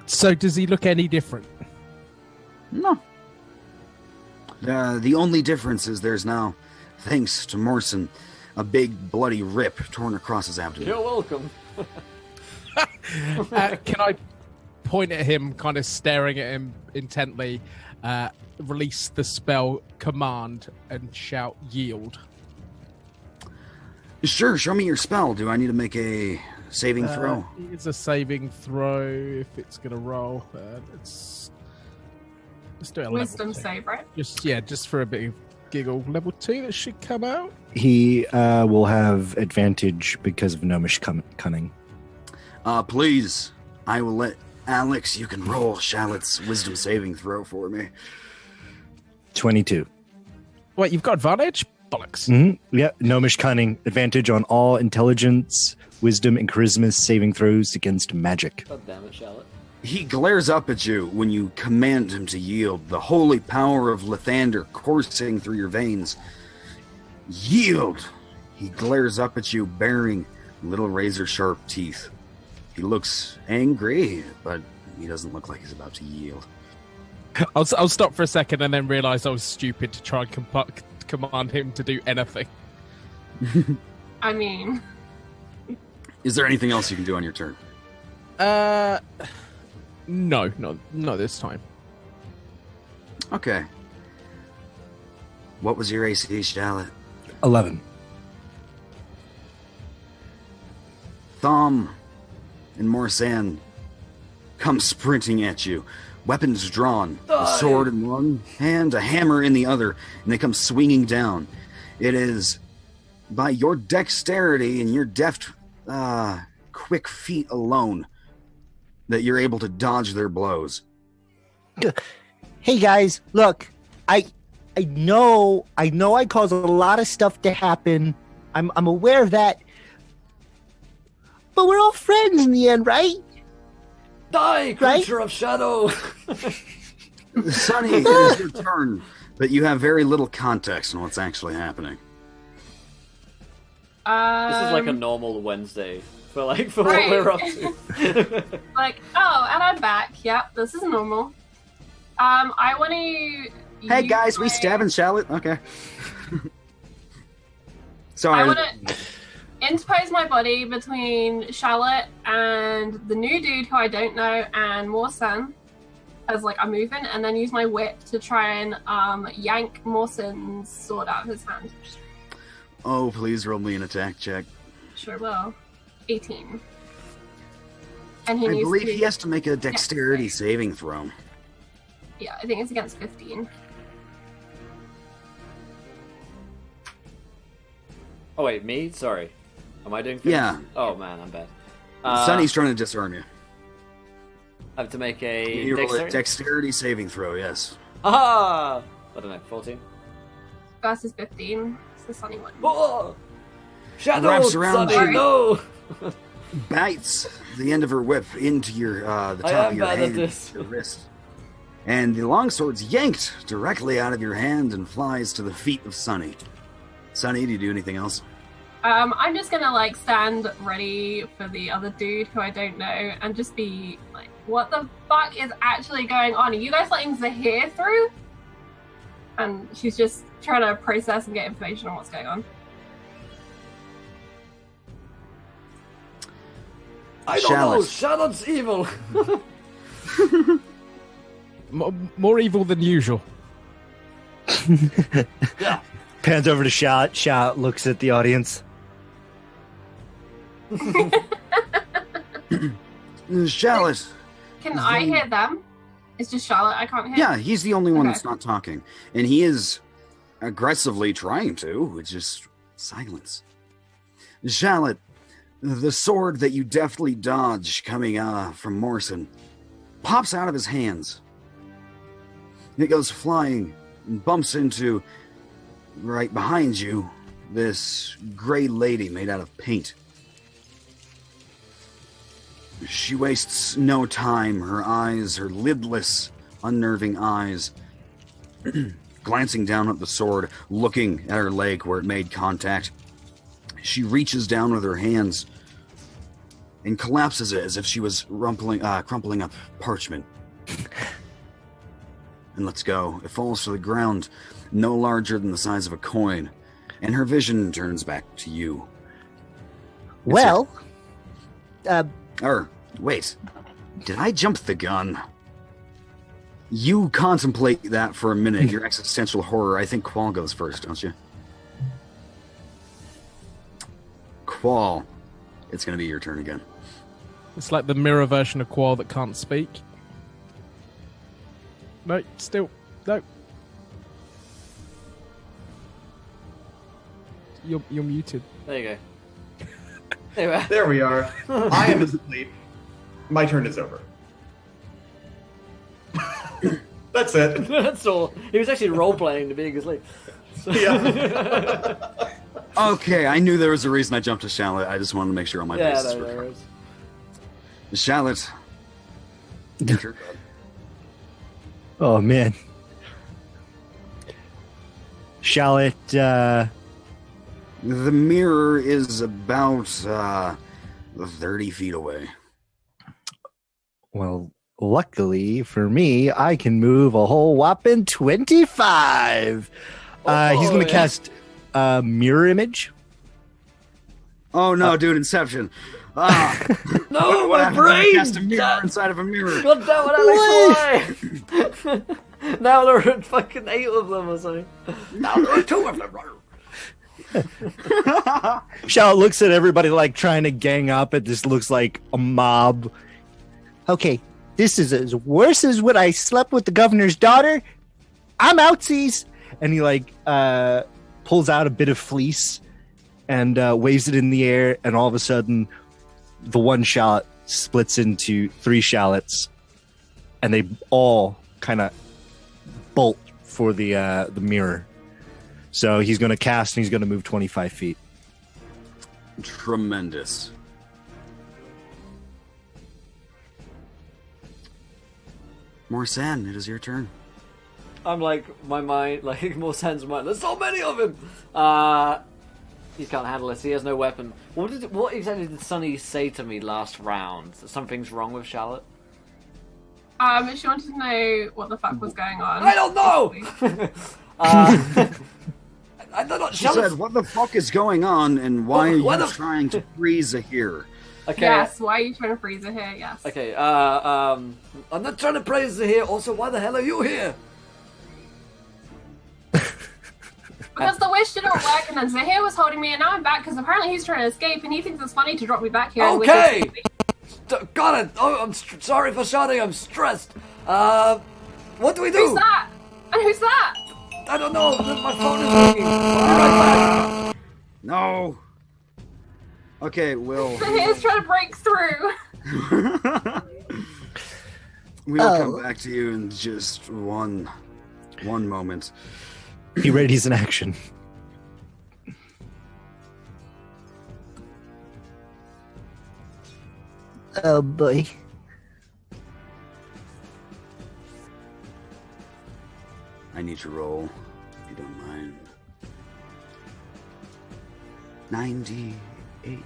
So does he look any different? No. The only difference is there's now, thanks to Morrison, a big bloody rip torn across his abdomen. You're welcome. Can I point at him, kind of staring at him intently, release the spell command and shout yield? Sure, show me your spell. Do I need to make a saving throw? It's a saving throw if it's going to roll. Let's do it a Wisdom level 2. save, right? Just for a bit of giggle. Level 2, that should come out. He will have advantage because of gnomish cunning. Please, I will let Alex, you can roll Charlotte's wisdom saving throw for me. 22. Wait, you've got advantage? Bollocks. Mm-hmm. Yeah, gnomish cunning. Advantage on all intelligence, wisdom, and charisma saving throws against magic. God damn it, Charlotte. He glares up at you when you command him to yield, the holy power of Lathander coursing through your veins. Yield! He glares up at you, baring little razor-sharp teeth. He looks angry, but he doesn't look like he's about to yield. I'll stop for a second and then realise I was stupid to try and command him to do anything. I mean, Is there anything else you can do on your turn? No, not this time. Okay. What was your AC, Shallot? 11. Thom and Morsan come sprinting at you, weapons drawn, a sword in one hand, a hammer in the other, and they come swinging down. It is by your dexterity and your deft, quick feet alone that you're able to dodge their blows. Hey guys, look, I know I caused a lot of stuff to happen. I'm aware of that. But we're all friends in the end, right? Die, creature of shadow! Sonny, it is your turn, but you have very little context on what's actually happening. This is like a normal Wednesday for Right. what we're up to. like, oh, and I'm back. Yep, this is normal. I want to. Hey guys, we stabbing Shallot? Okay. Sorry. I want to interpose my body between Charlotte and the new dude who I don't know and Mawson as like a movement, and then use my whip to try and yank Mawson's sword out of his hand. Oh, please roll me an attack check. Sure will. 18. And he I needs believe to... he has to make a dexterity saving throw. Yeah, I think it's against 15. Oh wait, me? Sorry. Am I doing 15? Yeah. Oh man, I'm bad. Sonny's trying to disarm you. I have to make a You roll a dexterity? dexterity saving throw, yes. Ah! I don't know, 14? Versus 15. It's the sunny one. Oh! Shadow! Wraps around Sonny, you. no! Bites the end of her whip into your the I top am of your bad at hand, this. your wrist. And the longsword's yanked directly out of your hand and flies to the feet of Sonny. Sonny, do you do anything else? I'm just gonna like stand ready for the other dude who I don't know and just be like, what the fuck is actually going on? Are you guys letting Zehir through? And she's just trying to process and get information on what's going on. I don't know! Shallot. Shallot's evil! More evil than usual. Yeah. Pans over to Shot. Shot looks at the audience. Shallot. Can I hear them? It's just Charlotte I can't hear? Yeah, he's the only one Okay. that's not talking. And he is aggressively trying to, it's just silence. Shallot, the sword that you deftly dodge coming from Morrison pops out of his hands. It goes flying and bumps into, right behind you, this gray lady made out of paint. She wastes no time, her eyes, her lidless, unnerving eyes, glancing down at the sword, looking at her leg where it made contact. She reaches down with her hands and collapses it as if she was crumpling up parchment. And lets go. It falls to the ground, no larger than the size of a coin, and her vision turns back to you. Well, Wait, did I jump the gun? You contemplate that for a minute, your existential horror. I think Qual goes first, don't you? Qual, it's going to be your turn again. It's like the mirror version of Qual that can't speak. No, still. No. You're muted. There you go. Anyway. There we are. I am asleep. My turn is over. That's it. That's all. He was actually role-playing to being asleep. So- Yeah. Okay, I knew there was a reason I jumped to Shallot. I just wanted to make sure all my Yeah, bases no, were there covered. is. Shallot. Your turn, bud. Oh man. Shallot, The mirror is about 30 feet away. well, luckily for me, I can move a whole whopping 25. He's going to cast Mirror Image. Oh no, dude, Inception. No, what my happens when I brain! cast a mirror inside of a mirror? God damn it, Alex, why? Now there are fucking 8 of them or something. Now there are 2 of them. Shallot looks at everybody like trying to gang up. It just looks like a mob. Okay, this is as worse as when I slept with the governor's daughter. I'm outsies. And he like pulls out a bit of fleece and waves it in the air, and all of a sudden the one shallot splits into 3 shallots, and they all kind of bolt for the mirror. So he's going to cast, and he's going to move 25 feet. Tremendous. Morsan, it is your turn. I'm like, my mind, like, more sense mind. There's so many of him! He can't handle it. He has no weapon. What exactly did Sunny say to me last round? That something's wrong with Charlotte? She wanted to know what the fuck was going on. I don't know! I don't know. She said, what the fuck is going on, and why are you trying to freeze Zehir? Okay. Yes, why are you trying to freeze her here? Yes. Okay, I'm not trying to praise Zehir. Also, why the hell are you here? Because the wish didn't work, and then Zehir was holding me, and now I'm back because apparently he's trying to escape, and he thinks it's funny to drop me back here. Okay! Got it! Oh, I'm sorry for shouting, I'm stressed. What do we do? Who's that? And who's that? I don't know, my phone is ringing. I'll be right back. No. Okay, Will. Zehir's trying to break through. We will come back to you in just one moment. He readies an action. Oh boy. I need to roll, if you don't mind. 98.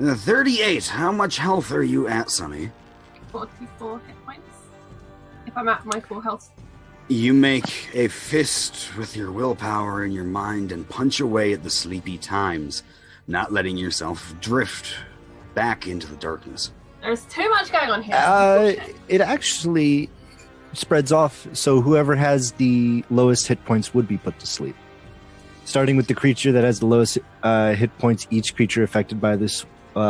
38. How much health are you at, Sonny? 44 hit points. If I'm at my full health. You make a fist with your willpower and your mind and punch away at the sleepy times, not letting yourself drift back into the darkness. There's too much going on here. It actually spreads off, so whoever has the lowest hit points would be put to sleep. Starting with the creature that has the lowest hit points, each creature affected by this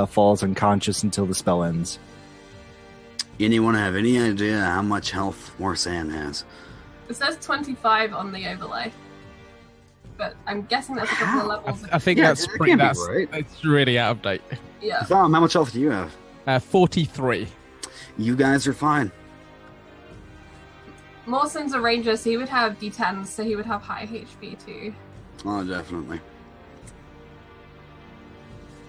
falls unconscious until the spell ends. Anyone have any idea how much health Morsan has? It says 25 on the overlay. But I'm guessing that's a couple of levels. I think Yeah, that's that pretty. can't be That's right. it's really out of date. Yeah. Thom, how much health do you have? 43. You guys are fine. Mawson's a ranger, so he would have D10s, so he would have high HP too. Oh, definitely.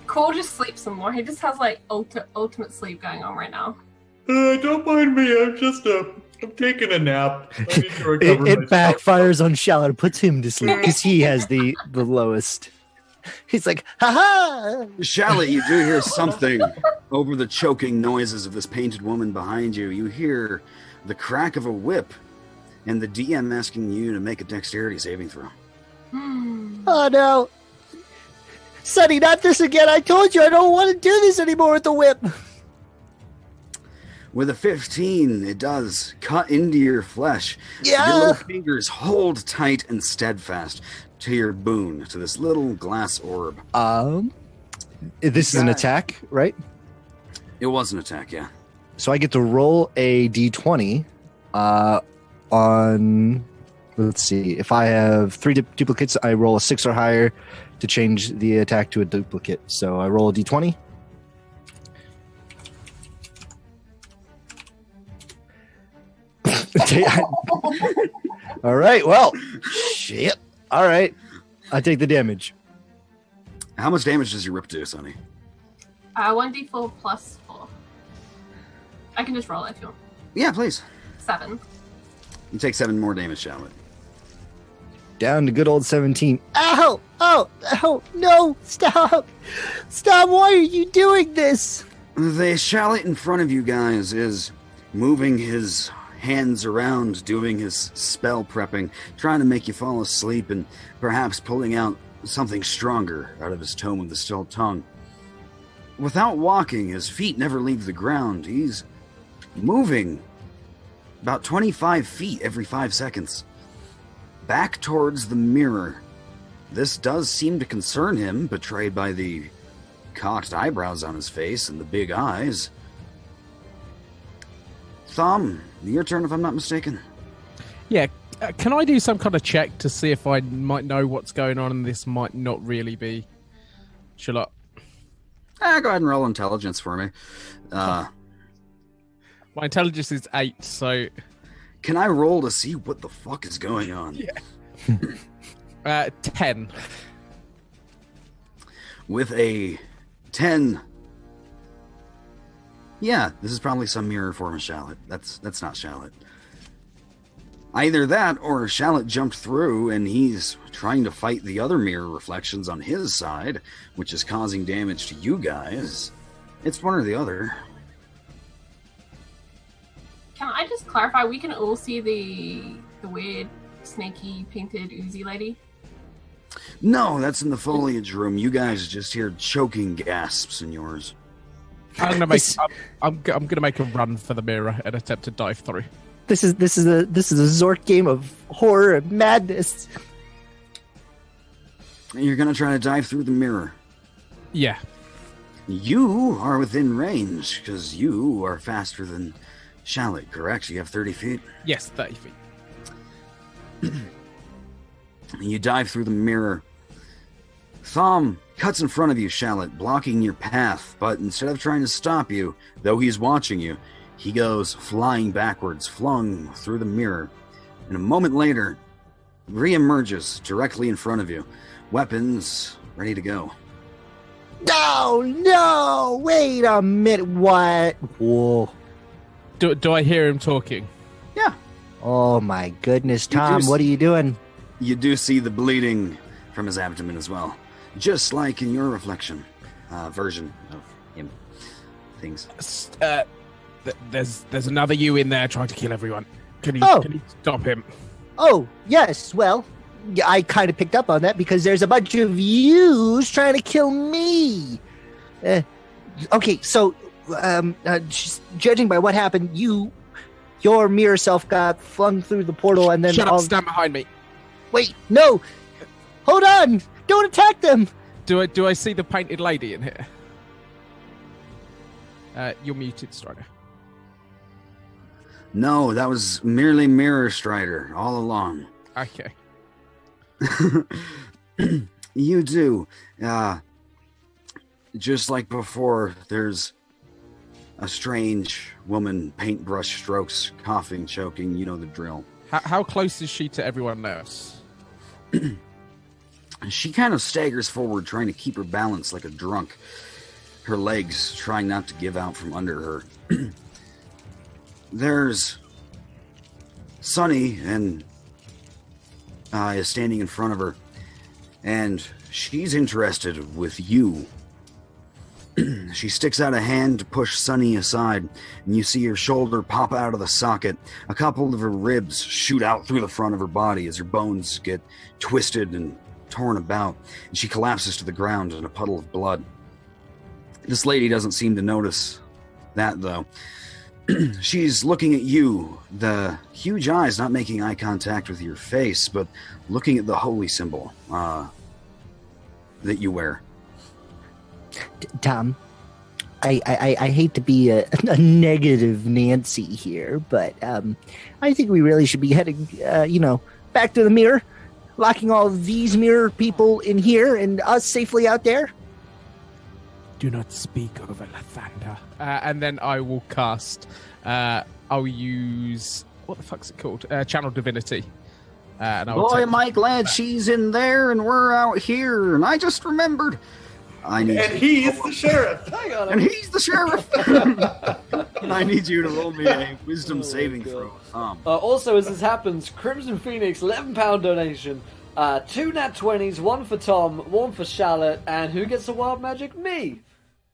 Cole just sleeps some more. He just has like ultimate sleep going on right now. Don't mind me. I'm taking a nap. I need to recover It myself. backfires on Shallot. It puts him to sleep because he has the lowest. He's like, ha! Shallot, you do hear something over the choking noises of this painted woman behind you. You hear the crack of a whip and the DM asking you to make a dexterity saving throw. Oh no. Sonny, not this again. I told you I don't want to do this anymore with the whip. With a 15, it does cut into your flesh. Yeah. Your little fingers hold tight and steadfast to your boon, to this little glass orb. This is an attack, right? It was an attack, yeah. So I get to roll a d20 on, let's see, if I have 3 duplicates, I roll a 6 or higher to change the attack to a duplicate. So I roll a d20. All right, well, shit. All right, I take the damage. How much damage does your whip do, Sonny? 1d4 plus 4. I can just roll it if you want. Yeah, please. 7. You take 7 more damage, Shallot. Down to good old 17. Ow! Oh, no! Stop! Stop! Why are you doing this? The shallot in front of you guys is moving his hands around, doing his spell prepping, trying to make you fall asleep, and perhaps pulling out something stronger out of his tome of the still tongue. Without walking, his feet never leave the ground. He's moving about 25 feet every 5 seconds, back towards the mirror. This does seem to concern him, betrayed by the cocked eyebrows on his face and the big eyes. Thumb, your turn if I'm not mistaken. Yeah, can I do some kind of check to see if I might know what's going on and this might not really be... Shall I? Go ahead and roll intelligence for me. My intelligence is 8, so... Can I roll to see what the fuck is going on? Yeah. 10. With a 10. Yeah, this is probably some mirror form of shallot. That's not shallot. Either that or shallot jumped through and he's trying to fight the other mirror reflections on his side, which is causing damage to you guys. It's one or the other. Can I just clarify? We can all see the weird, snaky, painted, oozy lady. No, that's in the foliage room. You guys just hear choking gasps in yours. I'm gonna make. I'm gonna make a run for the mirror and attempt to dive through. This is a Zork game of horror and madness. You're gonna try to dive through the mirror. Yeah. You are within range because you are faster than Shallot, correct? You have 30 feet. Yes, 30 feet. You dive through the mirror. Thumb cuts in front of you, Shallot, blocking your path, but instead of trying to stop you, though he's watching you, he goes flying backwards, flung through the mirror, and a moment later, re-emerges directly in front of you, weapons ready to go. No, wait a minute, what? Whoa. Do I hear him talking? Yeah. Oh my goodness, Tom, what are you doing? You do see the bleeding from his abdomen as well, just like in your reflection version of him. Things. There's another you in there trying to kill everyone. Can you stop him? Oh, yes, well, I kind of picked up on that because there's a bunch of yous trying to kill me. Okay, so just judging by what happened, your mirror self got flung through the portal and then... Shut up, stand behind me. Wait, no! Hold on! Don't attack them! Do I see the painted lady in here? You're muted, Strider. No, that was merely Mirror Strider all along. Okay. You do. Just like before, there's a strange woman, paintbrush strokes, coughing, choking, you know the drill. How close is she to everyone else? She kind of staggers forward, trying to keep her balance like a drunk. Her legs trying not to give out from under her. There's Sunny and is standing in front of her, and she's interested with you. She sticks out a hand to push Sunny aside, and you see her shoulder pop out of the socket. A couple of her ribs shoot out through the front of her body as her bones get twisted and torn about, and she collapses to the ground in a puddle of blood. This lady doesn't seem to notice that, though. She's looking at you, the huge eyes not making eye contact with your face, but looking at the holy symbol that you wear. Tom, I hate to be a negative Nancy here, but I think we really should be heading, back to the mirror, locking all these mirror people in here and us safely out there. Do not speak over Lathander. And then I will cast... I'll use... What the fuck's it called? Channel Divinity. And Boy, am I glad she's in there and we're out here. And I just remembered... he's the sheriff. Hang on. And he's the sheriff. And I need you to roll me a wisdom saving throw. Also, as this happens, Crimson Phoenix, £11 donation. 2 nat 20s, 1 for Tom, 1 for Charlotte, and who gets the wild magic? Me.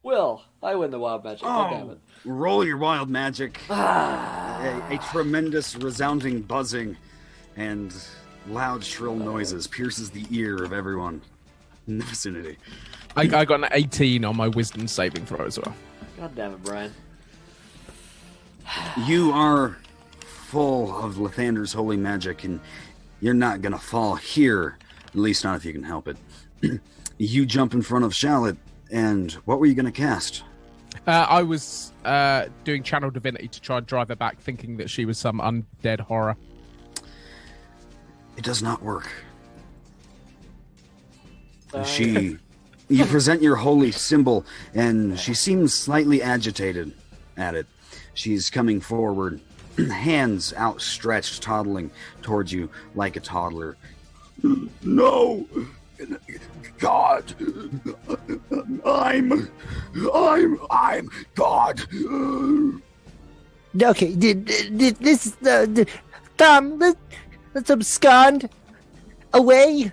Will, I win the wild magic. God damn it. Roll your wild magic. A tremendous resounding buzzing and loud shrill noises pierces the ear of everyone in the vicinity. I got an 18 on my wisdom saving throw as well. God damn it, Brian. You are full of Lathander's holy magic, and you're not gonna fall here, at least not if you can help it. You jump in front of Shallot, and what were you gonna cast? I was doing Channel Divinity to try and drive her back, thinking that she was some undead horror. It does not work. You present your holy symbol, and she seems slightly agitated at it. She's coming forward, hands outstretched, toddling towards you like a toddler. No! God! I'm God! Okay, this Tom, let's abscond away.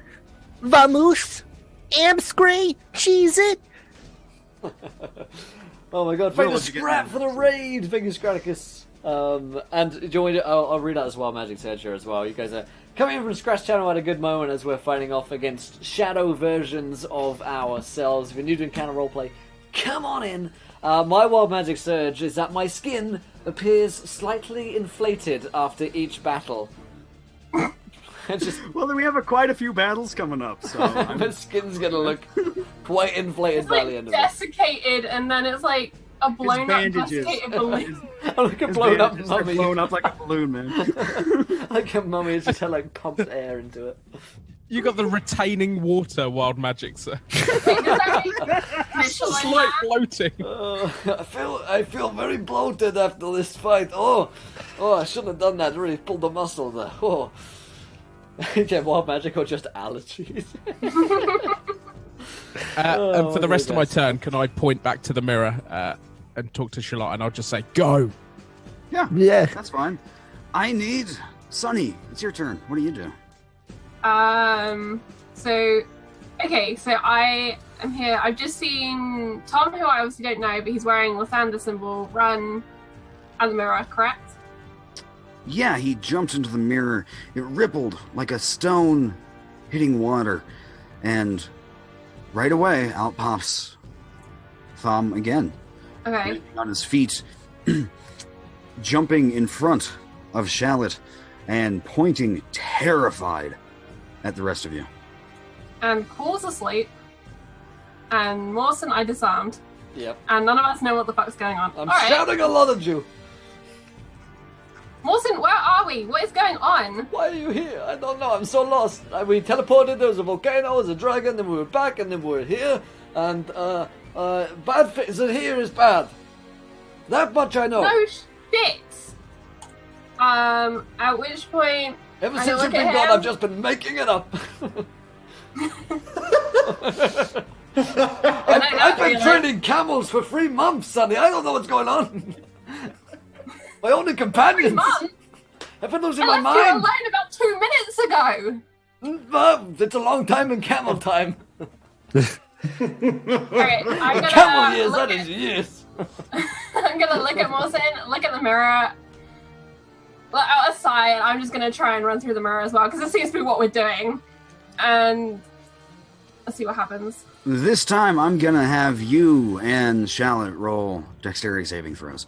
Vamos, Amscray, cheese it. Oh my god, find a scrap for the raid, Fingus Graticus. And join it. I'll read out this wild magic surge here as well. You guys are coming in from Scratch Channel at a good moment as we're fighting off against shadow versions of ourselves. If you're new to Encounter Roleplay, come on in. My wild magic surge is that my skin appears slightly inflated after each battle. Well, then we have quite a few battles coming up, so my skin's gonna look quite inflated by the end of it. Desiccated, and then it's like a blown up desiccated balloon. Like a blown up They're mummy. blown up like a balloon, man. Like a mummy, it's just had like pumped air into it. You got the retaining water wild magic, sir. Slight Floating. I feel very bloated after this fight. Oh, I shouldn't have done that. Really pulled the muscle there. Oh. Yeah, wild magic or just allergies. And for the rest of my turn, can I point back to the mirror and talk to Charlotte, and I'll just say, go. Yeah. That's fine. I need Sunny. It's your turn. What do you do? So I am here. I've just seen Tom, who I obviously don't know, but he's wearing Lathander symbol, run at the mirror, correct? Yeah, he jumped into the mirror. It rippled like a stone hitting water. And right away, out pops Thom again. Okay. Landing on his feet, jumping in front of Shallot and pointing terrified at the rest of you. And Paul's asleep. And Mawson I disarmed. Yep. And none of us know what the fuck's going on. I'm All right. shouting a lot at you. Mawson, where are we? What is going on? Why are you here? I don't know. I'm so lost. We teleported. There was a volcano. There was a dragon. Then we were back, and then we were here. And bad things. Here is bad. That much I know. No shit. At which point, Ever I since look you've been at gone, him. I've just been making it up. I've been training camels for 3 months, Sonny. I don't know what's going on. My only companions. Mum, I've been losing I my left you mind. alone about 2 minutes ago. It's a long time in camel time. Alright, I'm Camel gonna years, look that is years. I'm gonna look at Mawson, look at the mirror, let out a sigh, and I'm just gonna try and run through the mirror as well, because it seems to be what we're doing. And let's see what happens. This time, I'm gonna have you and Shallot roll dexterity saving throws.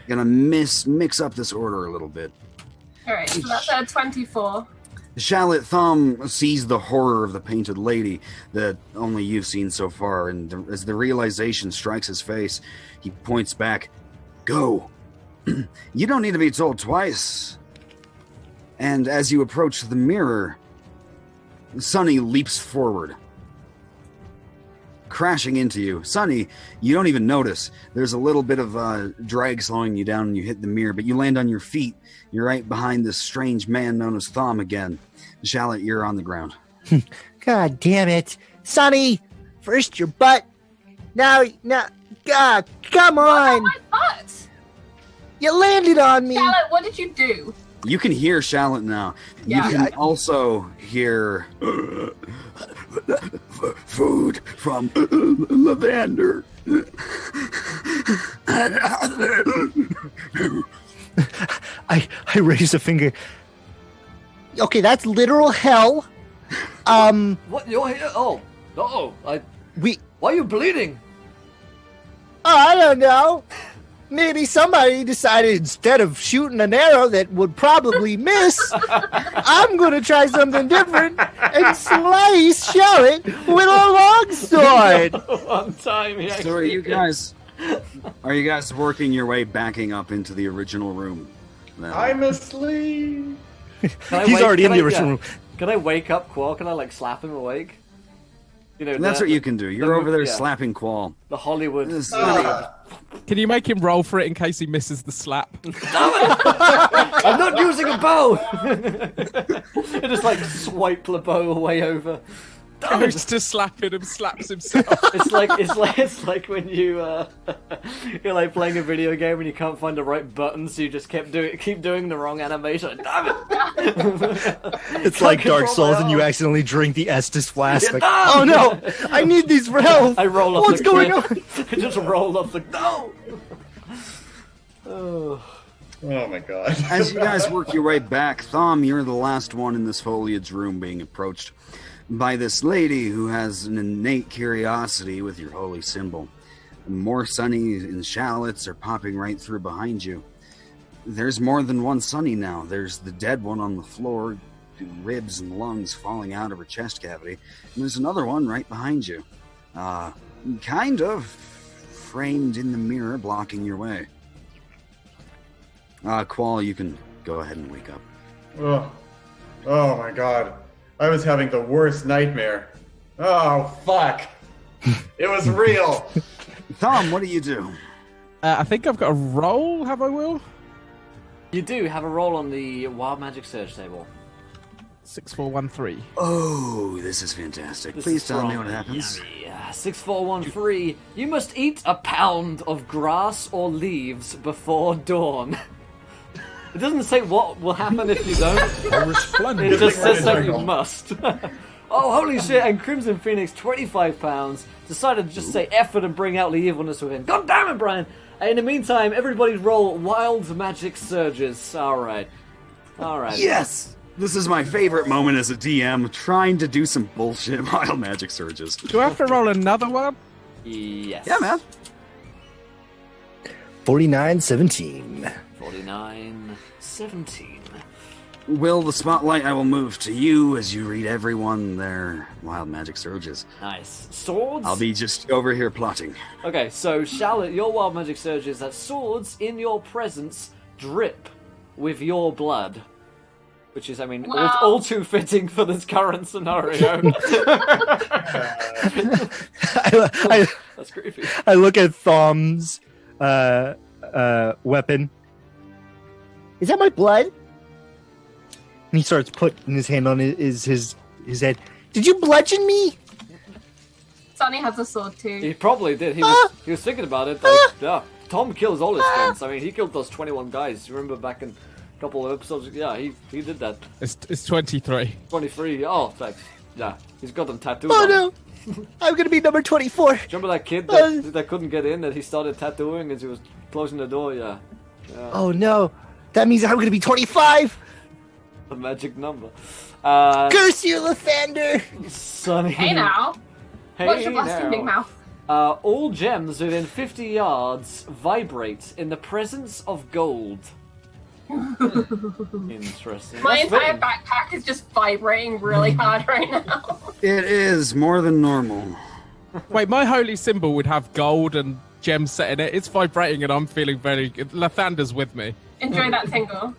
Gonna mix up this order a little bit. Alright, so that's a 24. Shallot Thumb sees the horror of the painted lady that only you've seen so far, and as the realization strikes his face, he points back, "Go! You don't need to be told twice." And as you approach the mirror, Sunny leaps forward, crashing into you. Sunny, you don't even notice. There's a little bit of drag slowing you down and you hit the mirror, but you land on your feet. You're right behind this strange man known as Thom again. Shallot, you're on the ground. God damn it. Sonny, first your butt. Now, God, come on. My butt! You landed on me. Charlotte, what did you do? You can hear Shallot now. Yeah. You can also hear food from Lavender. I raise a finger. Okay, that's literal hell. What? You're here? Oh, no. We. Why are you bleeding? I don't know. Maybe somebody decided instead of shooting an arrow that would probably miss, I'm going to try something different and slice Shallot with a longsword. One time, yeah. So are you guys working your way backing up into the original room? Then? I'm asleep. He's already in the original room. Can I wake up Qual? Can I like slap him awake? You know, That's what you can do. You're over there slapping Qual. The Hollywood. Can you make him roll for it in case he misses the slap? I'm not using a bow. I just like swipe the bow way over. Goes to slapping him, slaps himself. It's like when you're like playing a video game and you can't find the right button, so you just keep doing the wrong animation. Damn it! It's like Dark Souls, and you accidentally drink the Estus flask. Yeah, Like, no! oh no, I need these for health. I roll up. What's going on? I just roll up the no. Oh my god. As you guys work your way back, Thom, you're the last one in this foliage room being approached by this lady who has an innate curiosity with your holy symbol. More Sunny and Shallots are popping right through behind you. There's more than one Sunny now. There's the dead one on the floor, ribs and lungs falling out of her chest cavity. And there's another one right behind you. Kind of framed in the mirror, blocking your way. Qual, you can go ahead and wake up. Oh my god. I was having the worst nightmare. Oh, fuck. It was real. Thom, what do you do? I think I've got a roll, have I, Will? You do have a roll on the Wild Magic Search table. 6413. Oh, this is fantastic. This Please is tell me from what happens. Yummy. 6413. You must eat a pound of grass or leaves before dawn. It doesn't say what will happen if you don't. It just says that you must. Oh, holy shit, and Crimson Phoenix, 25 pounds, decided to just say effort and bring out the evilness within. God damn it, Brian! In the meantime, everybody roll Wild Magic Surges. Alright. Alright. Yes! This is my favorite moment as a DM, trying to do some bullshit Wild Magic Surges. Do I have to roll another one? Yes. Yeah, man. 49-17. 49-17. Will, the spotlight I will move to you as you read everyone their Wild Magic Surges. Nice. Swords? I'll be just over here plotting. Okay, so Charlotte, your Wild Magic Surge is that swords in your presence drip with your blood. Which is, I mean, Wow. all too fitting for this current scenario. That's creepy. I look at Thom's weapon. Is that my blood? And he starts putting his hand on his head. Did you bludgeon me? Sunny has a sword too. He probably did. He was thinking about it. Like, yeah, Tom kills all his friends. I mean, he killed those 21 guys. You remember back in a couple of episodes? Yeah, he did that. It's 23. 23. Oh, thanks. Yeah, he's got them tattooed. Oh on him. no! I'm gonna be number 24. Do you remember that kid that couldn't get in, that he started tattooing as he was closing the door? Yeah. Oh no! That means I'm gonna be 25. The magic number. Curse you, Lathander! Sunny. Hey now. Hey What's your blaspheming now. mouth? All gems within 50 yards vibrate in the presence of gold. Interesting. My That's entire fitting. backpack is just vibrating really hard right now. It is more than normal. Wait, my holy symbol would have gold and gems set in it. It's vibrating and I'm feeling very good. Lathander's with me. Enjoy that tingle.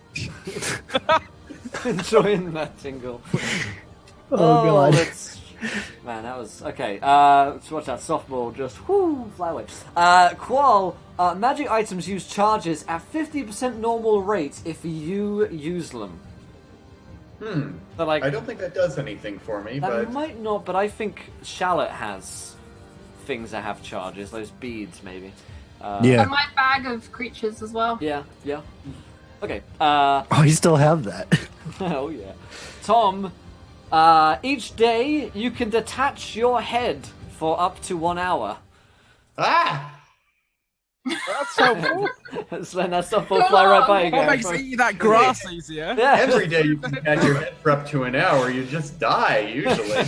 Enjoying that tingle. Oh, God. Man, that was... Okay, let's watch that softball just... fly away. Qual, magic items use charges at 50% normal rate if you use them. So, like, I don't think that does anything for me, that but might not, but I think Shallot has things that have charges. Those beads, maybe. Yeah. And my bag of creatures as well. Yeah. Okay. Oh, you still have that. Oh yeah. Tom, each day you can detach your head for up to 1 hour. Ah! That's helpful. Sven, that stuff will fly right by you What guys. makes eating that grass easier? Yeah. Every day you can catch your head for up to an hour, you just die, usually.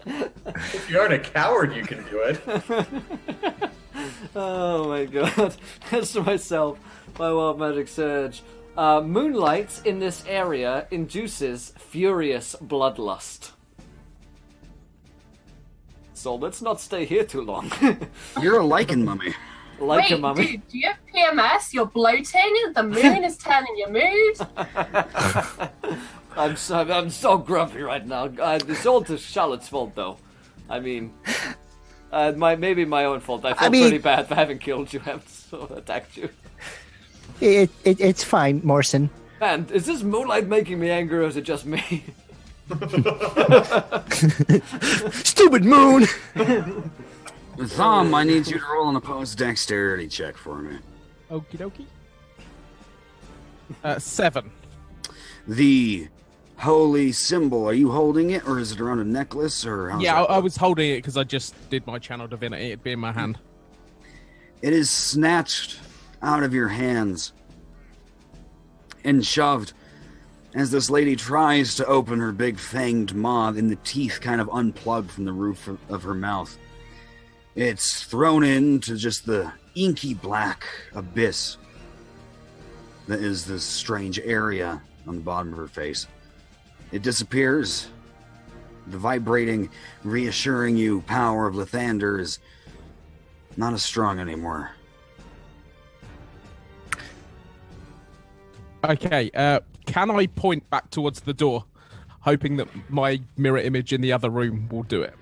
If you aren't a coward, you can do it. Oh my god. As to myself, my wild magic surge. Moonlight in this area induces furious bloodlust. So let's not stay here too long. You're a lichen mummy. Like a Wait, mummy. dude, do you have PMS? You're bloating? The moon is turning your mood? I'm so grumpy right now. It's all to Charlotte's fault, though. I mean, maybe my own fault. I felt pretty bad for having killed you, having attacked you. It's fine, Morrison. Man, is this moonlight making me angry, or is it just me? Stupid moon! Thom, I need you to roll an opposed dexterity check for me. Okie dokie. 7. The holy symbol, are you holding it, or is it around a necklace, or how's Yeah, that I work? was holding it because I just did my channel divinity. It'd be in my hand. It is snatched out of your hands and shoved as this lady tries to open her big fanged maw, and the teeth kind of unplug from the roof of her mouth. It's thrown into just the inky black abyss that is this strange area on the bottom of her face. It disappears. The vibrating, reassuring you power of Lathander is not as strong anymore. Okay, can I point back towards the door, hoping that my mirror image in the other room will do it?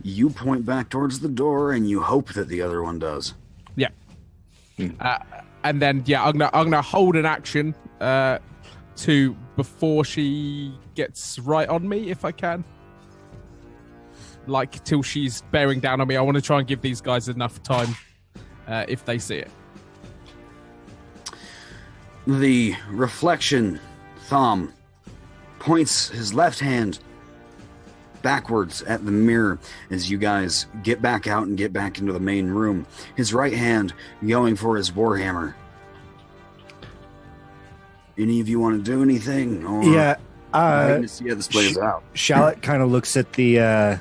You point back towards the door, and you hope that the other one does. Yeah. And then, yeah, I'm gonna hold an action to before she gets right on me, if I can. Like, till she's bearing down on me. I want to try and give these guys enough time if they see it. The reflection, Thom, points his left hand backwards at the mirror as you guys get back out and get back into the main room. His right hand going for his warhammer. Any of you want to do anything? Or Yeah. waiting to see how this plays out. Shallot kind of looks at the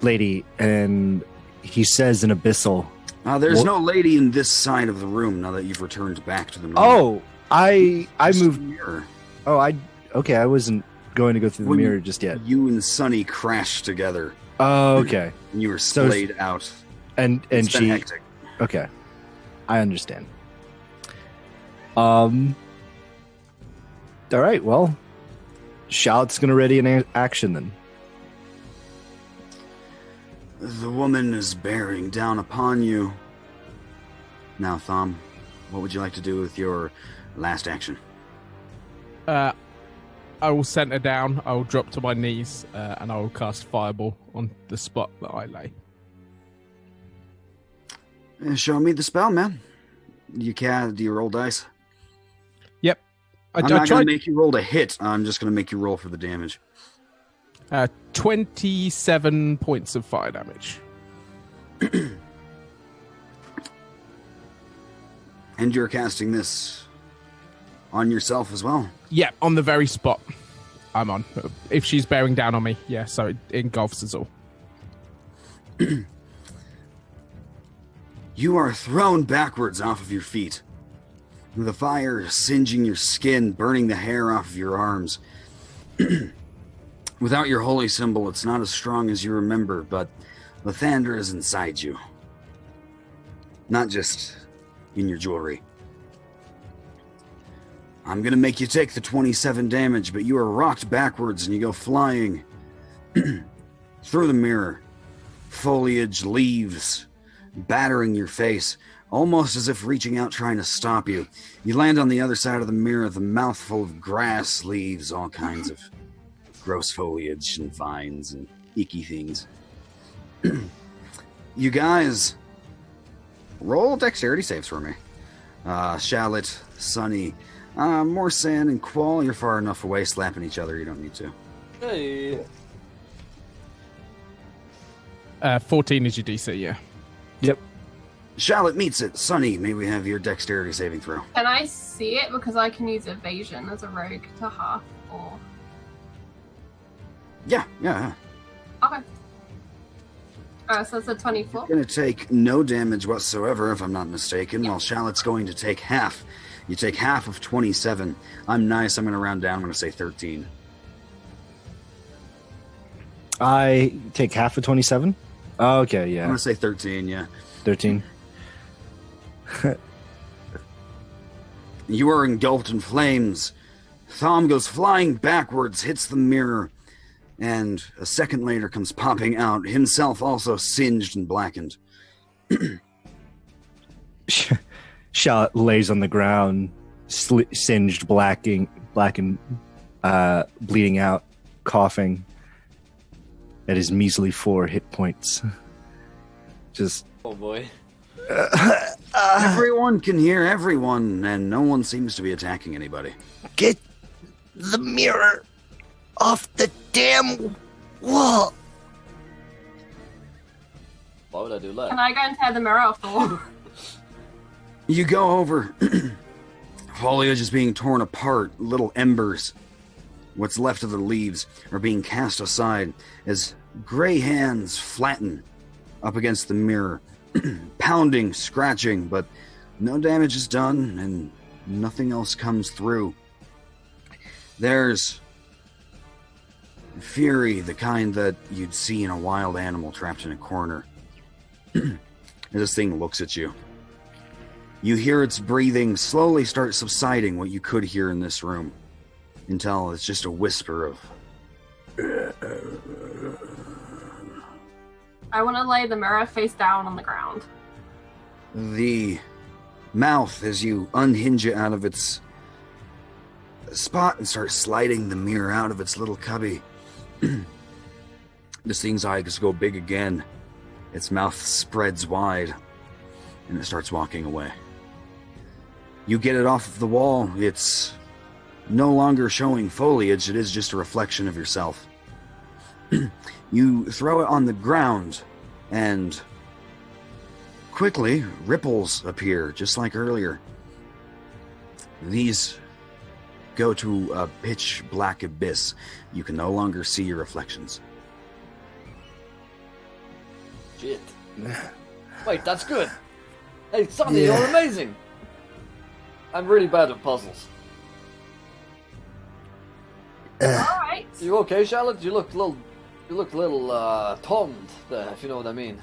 lady, and he says in Abyssal, There's What? no lady in this side of the room now that you've returned back to the room. "Oh, I Just moved. the mirror. Oh, I wasn't going to go through the When mirror just yet. You and Sunny crashed together, Oh, okay. and you were So- splayed out. And It's been she hectic. okay. I understand. All right. Well, Shallot's gonna ready an action then. The woman is bearing down upon you. Now, Thom, what would you like to do with your last action? I will center down. I will drop to my knees, and I will cast Fireball on the spot that I lay. Show me the spell, man. Do you roll dice? Yep. I'm not going to make you roll to hit. I'm just going to make you roll for the damage. 27 points of fire damage. And you're casting this on yourself as well. Yeah, on the very spot I'm on. If she's bearing down on me, yeah, so it engulfs us all. You are thrown backwards off of your feet. The fire singeing your skin, burning the hair off of your arms. Without your holy symbol, it's not as strong as you remember, but Lathander is inside you. Not just in your jewelry. I'm gonna make you take the 27 damage, but you are rocked backwards and you go flying through the mirror. Foliage, leaves, battering your face, almost as if reaching out trying to stop you. You land on the other side of the mirror, the mouth full of grass, leaves, all kinds of gross foliage and vines and icky things. You guys roll dexterity saves for me. Shallot, Sunny, Morsan, and Qual, you're far enough away slapping each other, you don't need to. Hey. 14 is your DC, yeah. Yep. Shallot meets it. Sunny, may we have your dexterity saving throw? Can I see it? Because I can use evasion as a rogue to half or... Yeah. Okay. So it's a 24. You're going to take no damage whatsoever, if I'm not mistaken, while Shallot's going to take half. You take half of 27. I'm nice. I'm going to round down. I'm going to say 13. I take half of 27. Oh, okay, I'm yeah, going to say 13, yeah. 13. You are engulfed in flames. Thom goes flying backwards, hits the mirror, and a second later comes popping out, himself also singed and blackened. Shallot lays on the ground, singed, blackened, bleeding out, coughing at his measly 4 hit points. Just... Oh boy. Everyone can hear everyone, and no one seems to be attacking anybody. Get the mirror off the damn wall. Why would I do that? Can I go and tear the mirror off the wall? You go over. Foliage is being torn apart. Little embers, what's left of the leaves, are being cast aside as gray hands flatten up against the mirror. Pounding, scratching, but no damage is done and nothing else comes through. There's fury, the kind that you'd see in a wild animal trapped in a corner. This thing looks at you. You hear its breathing slowly start subsiding, what you could hear in this room, until it's just a whisper of... I want to lay the mirror face down on the ground. The mouth, as you unhinge it out of its spot and start sliding the mirror out of its little cubby. This thing's eyes go big again. Its mouth spreads wide, and it starts walking away. You get it off of the wall. It's no longer showing foliage. It is just a reflection of yourself. You throw it on the ground, and quickly, ripples appear, just like earlier. These go to a pitch black abyss. You can no longer see your reflections. Shit. Wait, that's good. Hey, Sonny, you're amazing. I'm really bad at puzzles. Alright. You okay, Charlotte? You look a little toned there, if you know what I mean.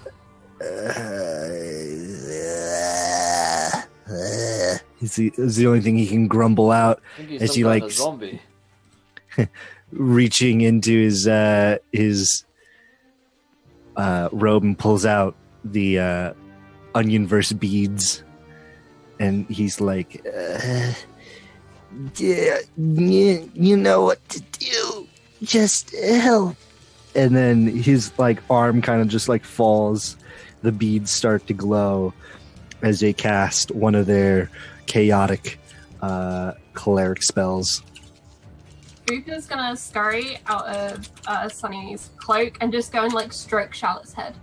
Is the only thing he can grumble out I think he's as some he kind of like zombie. reaching into his robe and pulls out the onion verse beads, and he's like, Yeah, you know what to do. Just help. and then his like arm kind of just like falls. The beads start to glow as they cast one of their chaotic cleric spells. Boop is gonna scurry out of Sunny's cloak and just go and like stroke Charlotte's head.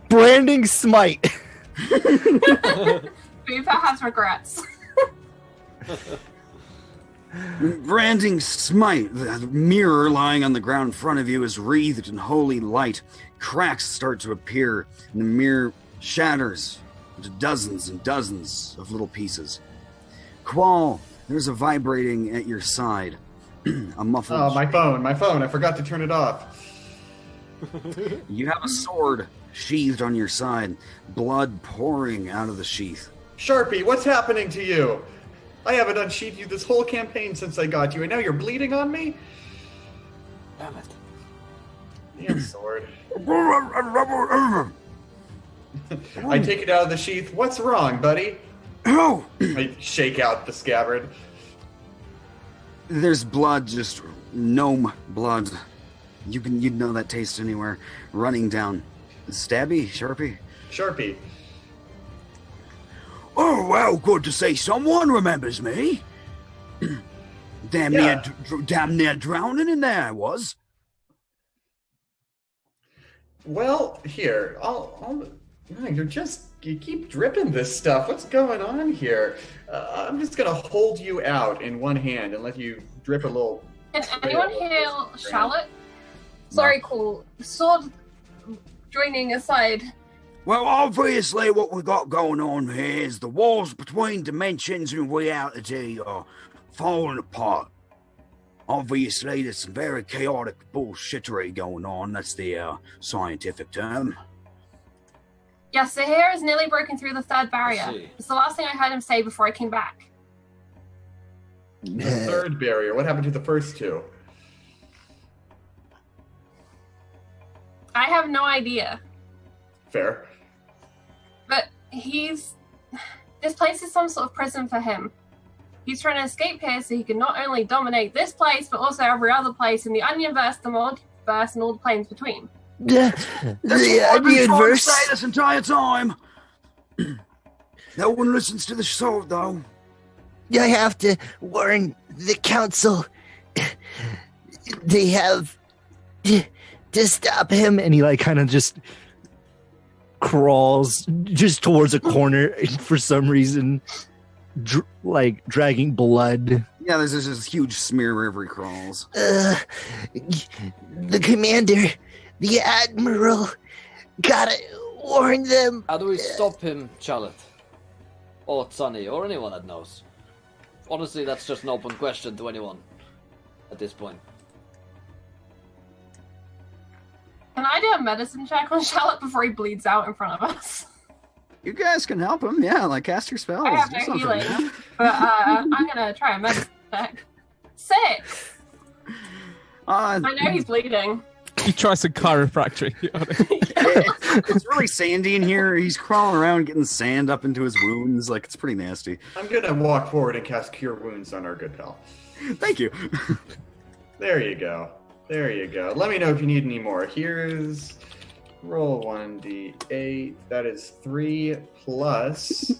Branding smite. Boop has regrets. Branding smite. The mirror lying on the ground in front of you is wreathed in holy light. Cracks start to appear, and the mirror shatters into dozens and dozens of little pieces. Qual, there's a vibrating at your side. A muffled... Oh, my phone. I forgot to turn it off. You have a sword sheathed on your side, blood pouring out of the sheath. Sharpie, what's happening to you? I haven't unsheathed you this whole campaign since I got you, and now you're bleeding on me? Damn it. Damn sword. I take it out of the sheath. What's wrong, buddy? Oh! I shake out the scabbard. There's blood, just gnome blood. You'd know that taste anywhere. Running down. Stabby? Sharpie? Sharpie. Oh, well, good to see someone remembers me. Damn near drowning in there I was. Well, here, you keep dripping this stuff. What's going on here? I'm just gonna hold you out in one hand and let you drip a little. Can anyone heal Charlotte? Sorry, cool. Sword joining aside. Well, obviously what we got going on here is the walls between dimensions and reality are falling apart. Obviously, there's some very chaotic bullshittery going on. That's the scientific term. Yes, Zehir is nearly broken through the third barrier. It's the last thing I heard him say before I came back. The third barrier. What happened to the first two? I have no idea. Fair. But this place is some sort of prison for him. He's trying to escape here so he can not only dominate this place, but also every other place in the Onionverse, the Multiverse, and all the planes between. That's what I've been trying to say this entire time. No one listens to the sword, though. I have to warn the council. They have to stop him. And he kind of just crawls just towards a corner for some reason, dragging blood. Yeah, there's this huge smear wherever he crawls. The commander, the admiral, gotta warn them. How do we stop him, Charlotte? Or Sonny, or anyone that knows? Honestly, that's just an open question to anyone at this point. Can I do a medicine check on Charlotte before he bleeds out in front of us? You guys can help him, yeah, cast your spells. I have no healing, but I'm gonna try a medicine check. 6! I know he's bleeding. You try some chiropractic. It's really sandy in here. He's crawling around getting sand up into his wounds. It's pretty nasty. I'm gonna walk forward and cast Cure Wounds on our good pal. Thank you. There you go. There you go. Let me know if you need any more. Here's roll 1d8. That is 3 plus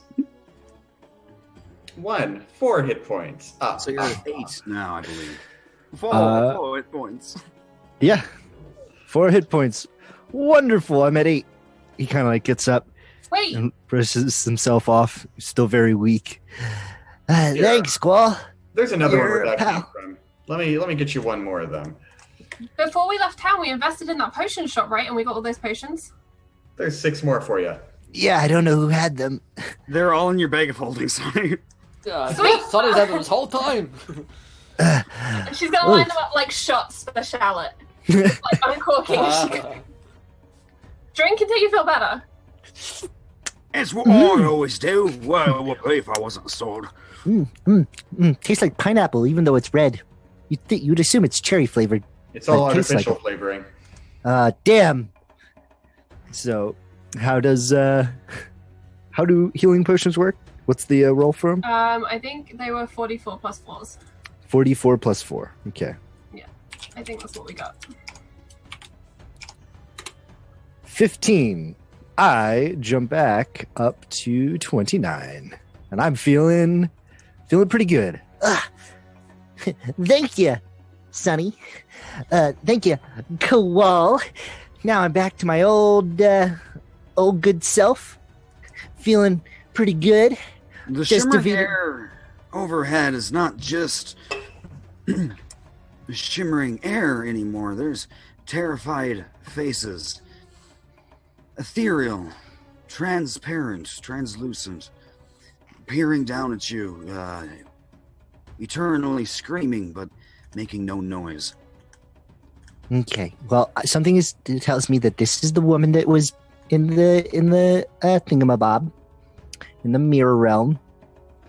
1. 4 hit points. So you're at 8 now, I believe. 4 hit points. Yeah. 4 hit points. Wonderful. I'm at 8. He kind of gets up. Wait. And brushes himself off. He's still very weak. Thanks, Squall. There's another one where Your that came pal. from. Let me get you one more of them. Before we left town, we invested in that potion shop, right? And we got all those potions. There's 6 more for you. Yeah, I don't know who had them. They're all in your bag of holding, Sonny. Yeah, Sweet. Sonny's had them this whole time. She's gonna line them up like shots for Charlotte. Uncorking. Drink until you feel better. It's what I always do. Well, it would be if I wasn't a sword. Tastes like pineapple, even though it's red. You'd assume it's cherry flavored. It's all It tastes like artificial it. flavoring. Damn. So, how do healing potions work? What's the roll for them? I think they were 44 plus 4s. 44 plus 4. Okay. I think that's what we got. 15. I jump back up to 29. And I'm feeling pretty good. Thank you, Sonny. Thank you, Kowal. Now I'm back to my old good self. Feeling pretty good. The Just shimmering defeated- air overhead is not just shimmering air anymore. There's terrified faces. Ethereal, transparent, translucent, peering down at you, eternally screaming but making no noise. Okay. Well, something tells me that this is the woman that was in the thingamabob, in the mirror realm.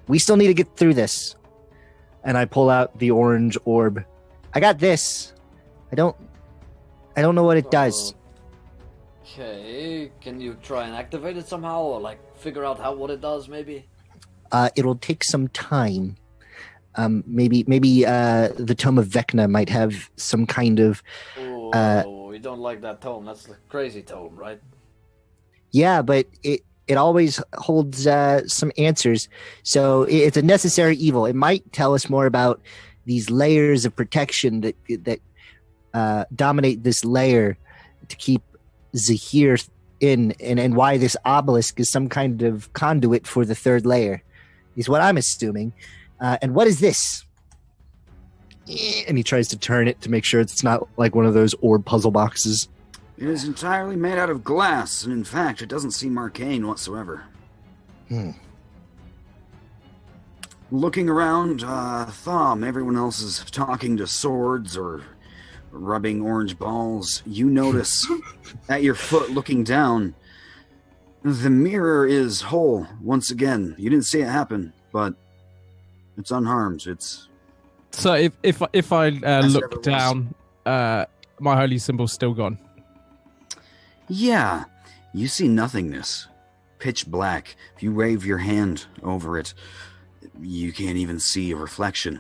We still need to get through this. And I pull out the orange orb. I got this. I don't know what it does. Okay, can you try and activate it somehow, or figure out what it does? Maybe. It'll take some time. Maybe the Tome of Vecna might have some kind of. Oh, we don't like that tome. That's the crazy tome, right? Yeah, but it always holds some answers. So it's a necessary evil. It might tell us more about these layers of protection that dominate this layer to keep Zehir in, and why this obelisk is some kind of conduit for the 3rd layer, is what I'm assuming. And what is this? And he tries to turn it to make sure it's not like one of those orb puzzle boxes. It is entirely made out of glass, and in fact, it doesn't seem arcane whatsoever. Looking around, Thom, everyone else is talking to swords or rubbing orange balls. You notice at your foot, looking down, the mirror is whole once again. You didn't see it happen, but it's unharmed. It's So if I look everyone's- down, my holy symbol's still gone. Yeah, you see nothingness. Pitch black. If you wave your hand over it, you can't even see a reflection.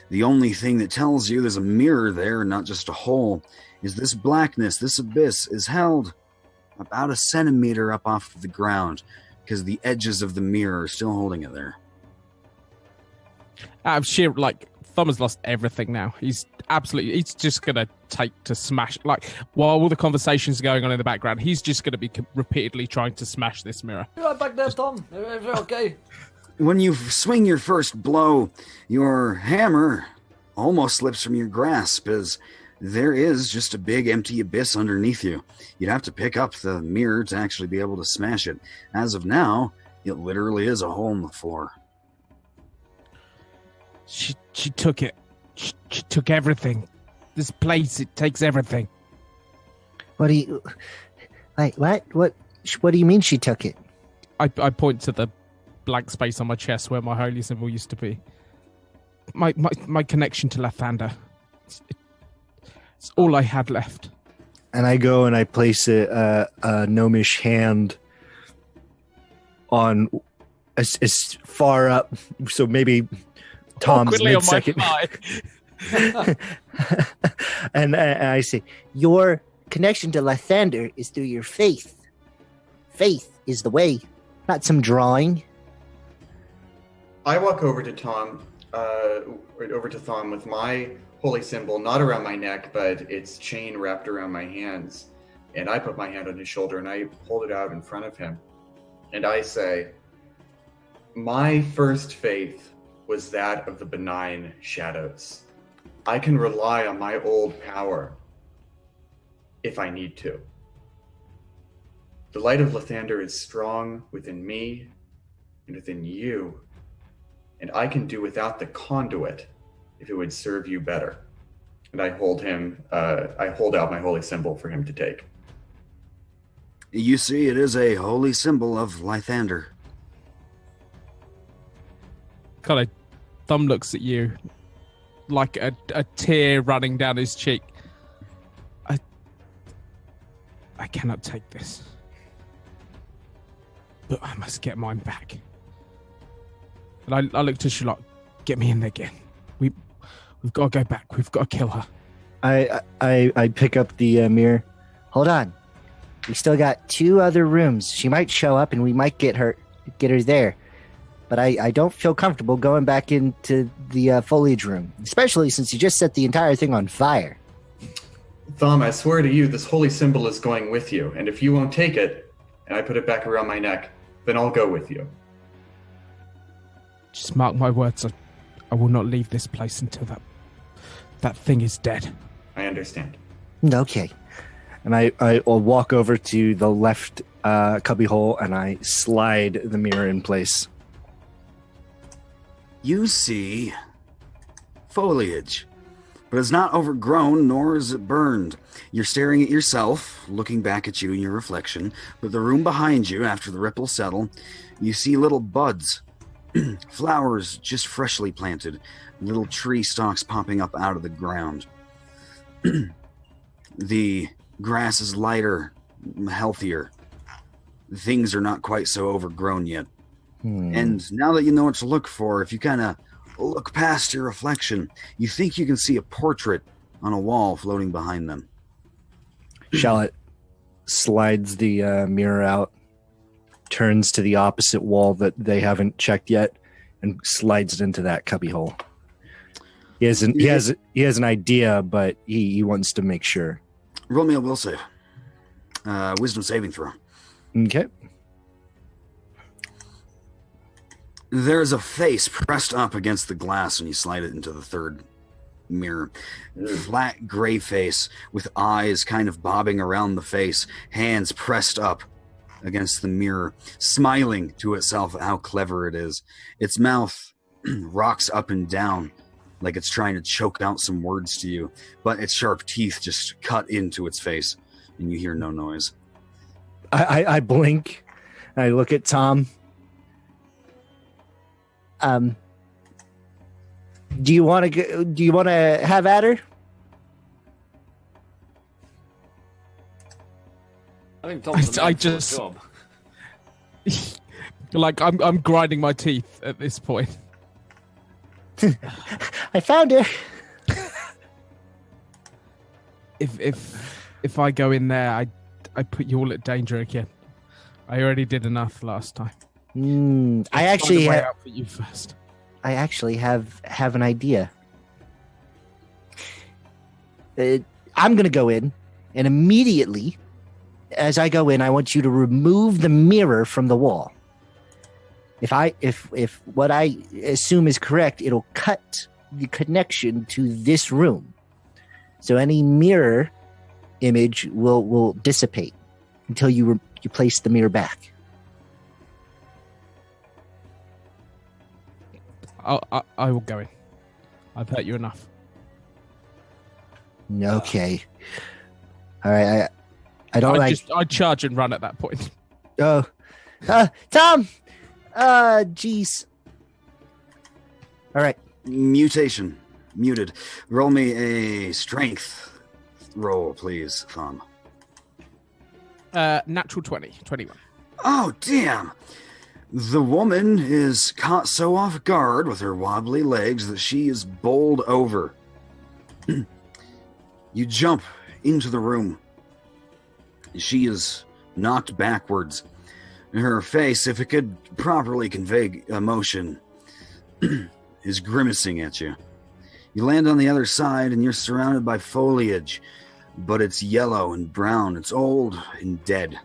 The only thing that tells you there's a mirror there, not just a hole, is this blackness, this abyss, is held about a centimeter up off the ground, because the edges of the mirror are still holding it there. Out of sheer, Thumb has lost everything now. He's just going to take to smash, while all the conversations are going on in the background, he's just going to be repeatedly trying to smash this mirror. You're right back there, Tom. Everything okay? When you swing your first blow, your hammer almost slips from your grasp, as there is just a big empty abyss underneath you. You'd have to pick up the mirror to actually be able to smash it. As of now, it literally is a hole in the floor. She took it. She took everything. This place, it takes everything. What do you... Wait, what? What do you mean she took it? I point to the blank space on my chest where my holy symbol used to be. My connection to Lathander. It's all I had left. And I go and I place a gnomish hand on as far up, so maybe Tom's Awkwardly on my mid-second. thigh. And I say, your connection to Lathander is through your faith. Faith is the way, not some drawing. I walk over to Thom with my holy symbol, not around my neck, but its chain wrapped around my hands. And I put my hand on his shoulder and I hold it out in front of him. And I say, my first faith was that of the benign shadows. I can rely on my old power if I need to. The light of Lathander is strong within me and within you, and I can do without the conduit if it would serve you better. And I hold out my holy symbol for him to take. You see, it is a holy symbol of Lathander. Kind of, Thumb looks at you like a tear running down his cheek. I cannot take this. But I must get mine back. And I look to Sherlock. Get me in there again. We've got to go back. We've got to kill her. I pick up the mirror. Hold on. We still got 2 other rooms. She might show up and we might get her there. But I don't feel comfortable going back into the foliage room, especially since you just set the entire thing on fire. Thom, I swear to you, this holy symbol is going with you. And if you won't take it, and I put it back around my neck, then I'll go with you. Just mark my words. I will not leave this place until that thing is dead. I understand. Okay. And I'll walk over to the left cubbyhole and I slide the mirror in place. You see foliage, but it's not overgrown, nor is it burned. You're staring at yourself, looking back at you in your reflection, but the room behind you, after the ripples settle, you see little buds, flowers just freshly planted, little tree stalks popping up out of the ground. The grass is lighter, healthier. Things are not quite so overgrown yet. And now that you know what to look for, if you kind of look past your reflection, you think you can see a portrait on a wall floating behind them. Shallot slides the mirror out turns to the opposite wall that they haven't checked yet and slides it into that cubby hole. He has an idea, but he wants to make sure. Roll me a will save. Wisdom saving throw. Okay. There's a face pressed up against the glass when you slide it into the third mirror. Flat gray face with eyes kind of bobbing around the face, hands pressed up against the mirror, smiling to itself at how clever it is. Its mouth rocks up and down like it's trying to choke out some words to you, but its sharp teeth just cut into its face, and you hear no noise. I blink. I look at Tom. Do you want to have at her? I think Tom's I the just- job. Like I'm grinding my teeth at this point. I found her. If I go in there, I put you all at danger again. I already did enough last time. I Let's actually find a way have. out for you first. I actually have an idea. I'm gonna go in, and immediately, as I go in, I want you to remove the mirror from the wall. If what I assume is correct, it'll cut the connection to this room. So any mirror image will dissipate until you place the mirror back. I will go in. I've hurt you enough. Okay. All right. I don't like. I charge and run at that point. Oh, Tom. Jeez. All right. Mutation. Muted. Roll me a strength roll, please, Thumb. Natural 20. 21. Oh, damn. The woman is caught so off guard with her wobbly legs that she is bowled over. You jump into the room. She is knocked backwards. Her face, if it could properly convey emotion, is grimacing at you. You land on the other side and you're surrounded by foliage, but it's yellow and brown. It's old and dead.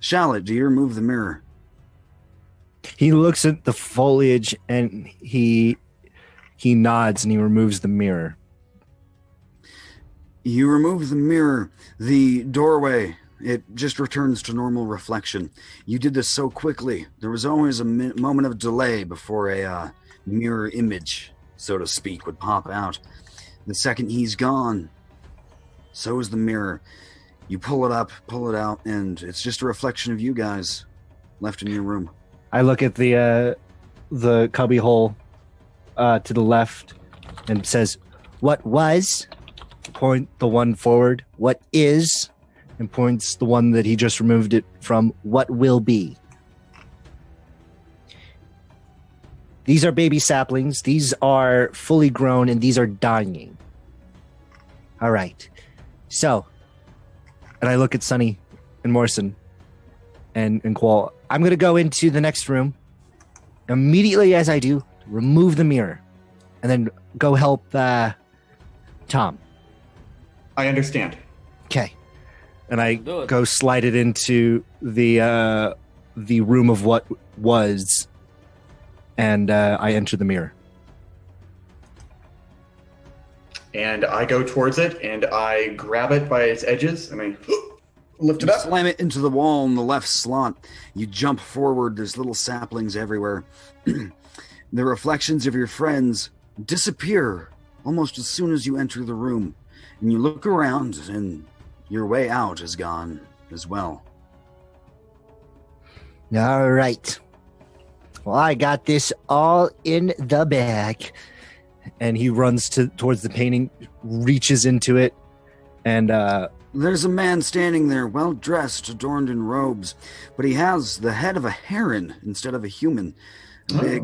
Shallot, do you remove the mirror? He looks at the foliage and he nods and he removes the mirror. You remove the mirror. The doorway, it just returns to normal reflection. You did this so quickly. There was always a moment of delay before a mirror image, so to speak, would pop out. The second he's gone, so is the mirror. You pull it up, pull it out, and it's just a reflection of you guys left in your room. I look at the cubby hole to the left and says, "What was?" Point the one forward. "What is?" And points the one that he just removed it from. "What will be?" These are baby saplings. These are fully grown, and these are dying. All right. So, and I look at Sunny and Morrison and Qual. I'm going to go into the next room. Immediately as I do, remove the mirror. And then go help Tom. I understand. Okay. And I Do it. go slide it into the room of what was. And I enter the mirror. And I go towards it, and I grab it by its edges, and I lift it You up. slam it into the wall in the left slot. You jump forward. There's little saplings everywhere. The reflections of your friends disappear almost as soon as you enter the room. And you look around, and your way out is gone as well. All right. Well, I got this all in the bag. And he runs towards the painting, reaches into it, and There's a man standing there, well dressed, adorned in robes, but he has the head of a heron instead of a human. A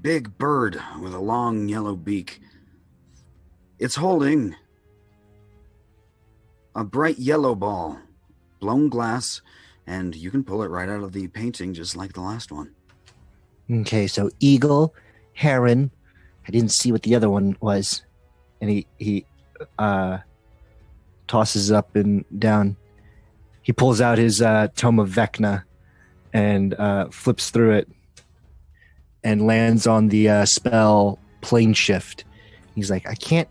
big bird with a long yellow beak. It's holding a bright yellow ball blown glass, and you can pull it right out of the painting just like the last one. Okay, so eagle, heron. I didn't see what the other one was. And he tosses up and down. He pulls out his Tome of Vecna and flips through it and lands on the spell Plane Shift. He's like, I can't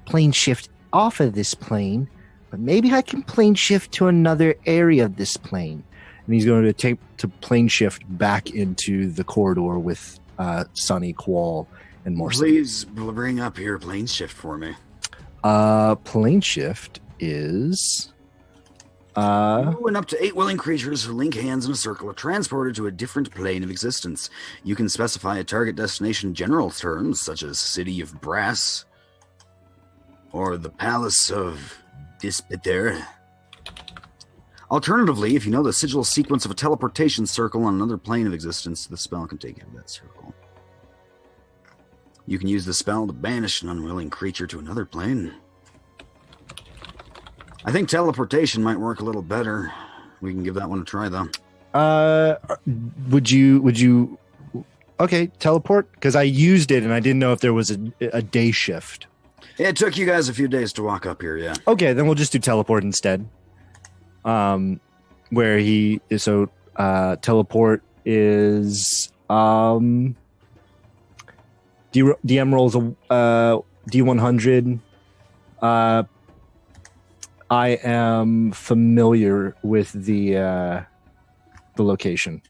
plane shift off of this plane, but maybe I can plane shift to another area of this plane. And he's going to take to plane shift back into the corridor with Sonny, Qual, and Morrison. Please bring up your plane shift for me. Plane shift is You and up to 8 willing creatures who link hands in a circle are transported to a different plane of existence. You can specify a target destination in general terms, such as City of Brass or the Palace of Dispiter. Alternatively, if you know the sigil sequence of a teleportation circle on another plane of existence, the spell can take you to that circle. You can use the spell to banish an unwilling creature to another plane. I think teleportation might work a little better. We can give that one a try, though. Would you? Okay, teleport, because I used it and I didn't know if there was a day shift. It took you guys a few days to walk up here, yeah. Okay, then we'll just do teleport instead. Where he is teleport is DM rolls a D100. I am familiar with the location.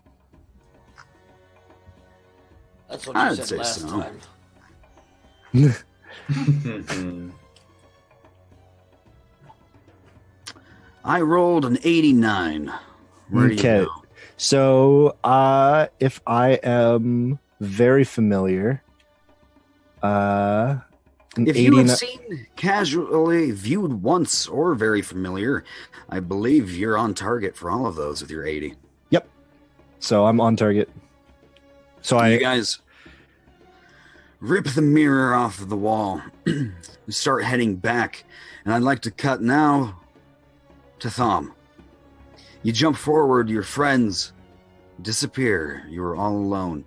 That's what you I'd said say last so. time. I rolled an 89. Where do you Okay. go? So, if I am very familiar, an If you 89 have seen casually, viewed once, or very familiar, I believe you're on target for all of those with your 80. Yep. So I'm on target. So You guys rip the mirror off of the wall. You start heading back, and I'd like to cut now to Thom. You jump forward, your friends disappear. You are all alone.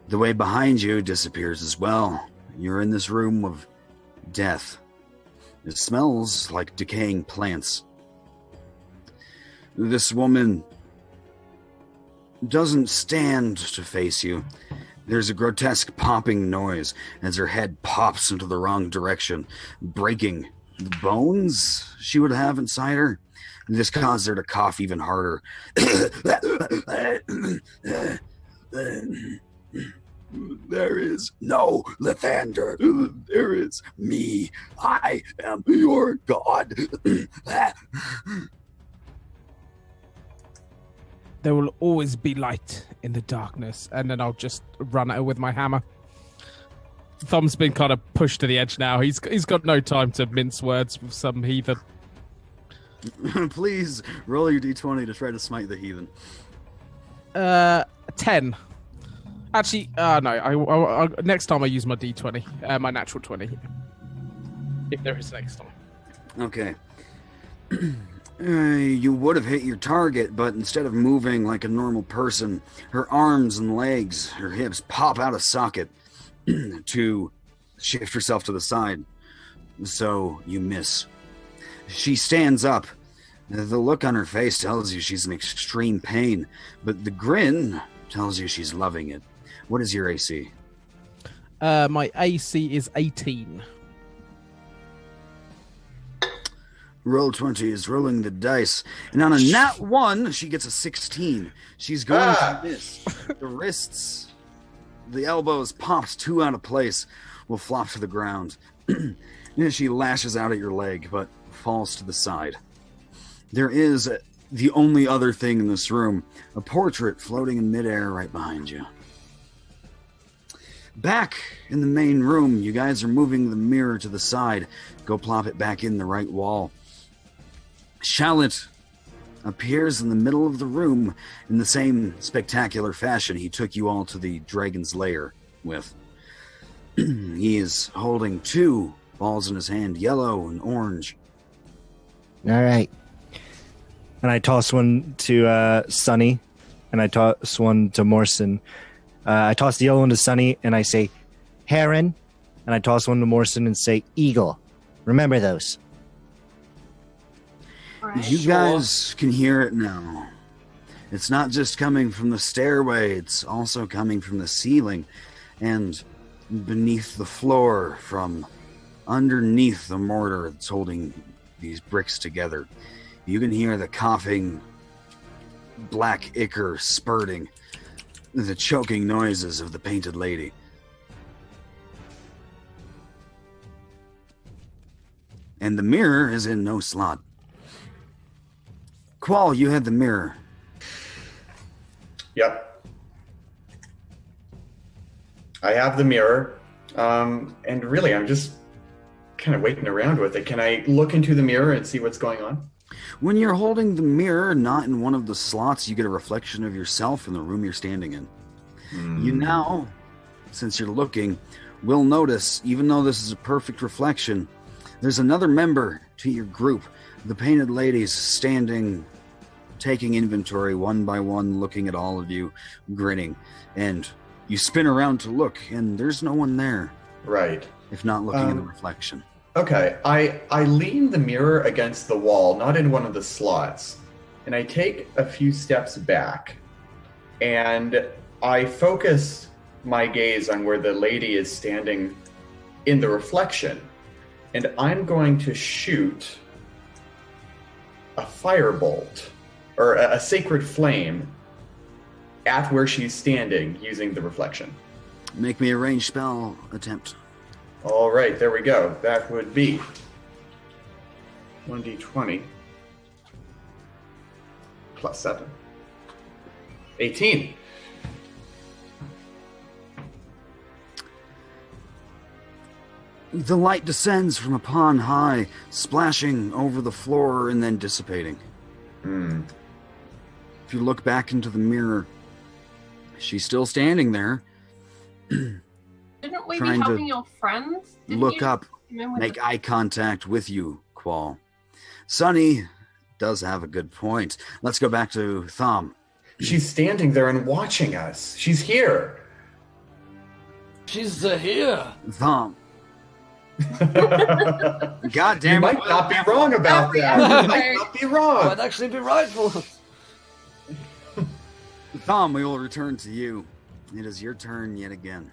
The way behind you disappears as well. You're in this room of death. It smells like decaying plants. This woman doesn't stand to face you. There's a grotesque popping noise as her head pops into the wrong direction, breaking the bones she would have inside her. This causes her to cough even harder. There is no Lathander. There is me. I am your god. There will always be light in the darkness, and then I'll just run at her with my hammer. Thom's been kind of pushed to the edge now. He's got no time to mince words with some heathen. Please roll your d20 to try to smite the heathen. 10. Actually, no. I next time I use my d20, my natural 20, if there is next time. Okay. You would have hit your target, but instead of moving like a normal person, her arms and legs, her hips pop out of socket to shift herself to the side. So you miss. She stands up. The look on her face tells you she's in extreme pain, but the grin tells you she's loving it. What is your AC? My AC is 18. Roll20 is rolling the dice, and on a nat 1, she gets a 16. She's going to miss. The wrists, the elbows popped 2 out of place, will flop to the ground. And she lashes out at your leg, but falls to the side. There is the only other thing in this room, a portrait floating in midair right behind you. Back in the main room, you guys are moving the mirror to the side. Go plop it back in the right wall. Shallot appears in the middle of the room in the same spectacular fashion he took you all to the dragon's lair with. He is holding 2 balls in his hand, yellow and orange. All right. and I toss one to Sunny, and I toss one to Morrison. I toss the yellow one to Sunny, and I say, Heron, and I toss one to Morrison and say, Eagle. Remember those. Right. You guys can hear it now. It's not just coming from the stairway, it's also coming from the ceiling and beneath the floor from underneath the mortar that's holding these bricks together. You can hear the coughing, black ichor spurting, the choking noises of the painted lady. And the mirror is in no slot. Qual, you had the mirror. Yep. I have the mirror. And really, I'm just kind of waiting around with it. Can I look into the mirror and see what's going on? When you're holding the mirror, not in one of the slots, you get a reflection of yourself in the room you're standing in. You now, since you're looking, will notice, even though this is a perfect reflection, there's another member to your group. The painted ladies standing, taking inventory one by one, looking at all of you, grinning. And you spin around to look, and there's no one there. Right. If not looking in the reflection. Okay, I lean the mirror against the wall, not in one of the slots, and I take a few steps back, and I focus my gaze on where the lady is standing in the reflection, and I'm going to shoot a firebolt, or a sacred flame, at where she's standing using the reflection. Make me a ranged spell attempt. All right, there we go. That would be 1d20 plus 7. 18. The light descends from upon high, splashing over the floor and then dissipating. If you look back into the mirror, she's still standing there. Didn't we be trying to helping your friends? Didn't Look you up, come in with make the- eye contact with you, Qual. Sunny does have a good point. Let's go back to Thom. She's standing there and watching us. She's here. She's Zehir. Thom. God You damn it. might not be wrong about Every that. You episode. might not be wrong. Might actually be rightful. Thom, we will return to you. It is your turn yet again.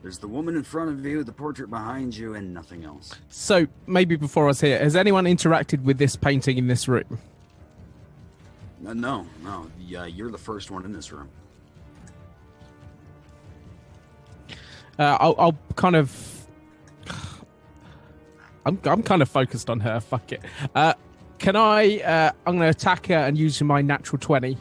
There's the woman in front of you, the portrait behind you, and nothing else. So maybe before I was here, has anyone interacted with this painting in this room? No. Yeah, you're the first one in this room. I'll kind of. I'm kind of focused on her. Fuck it. Can I? I'm going to attack her and use my natural 20.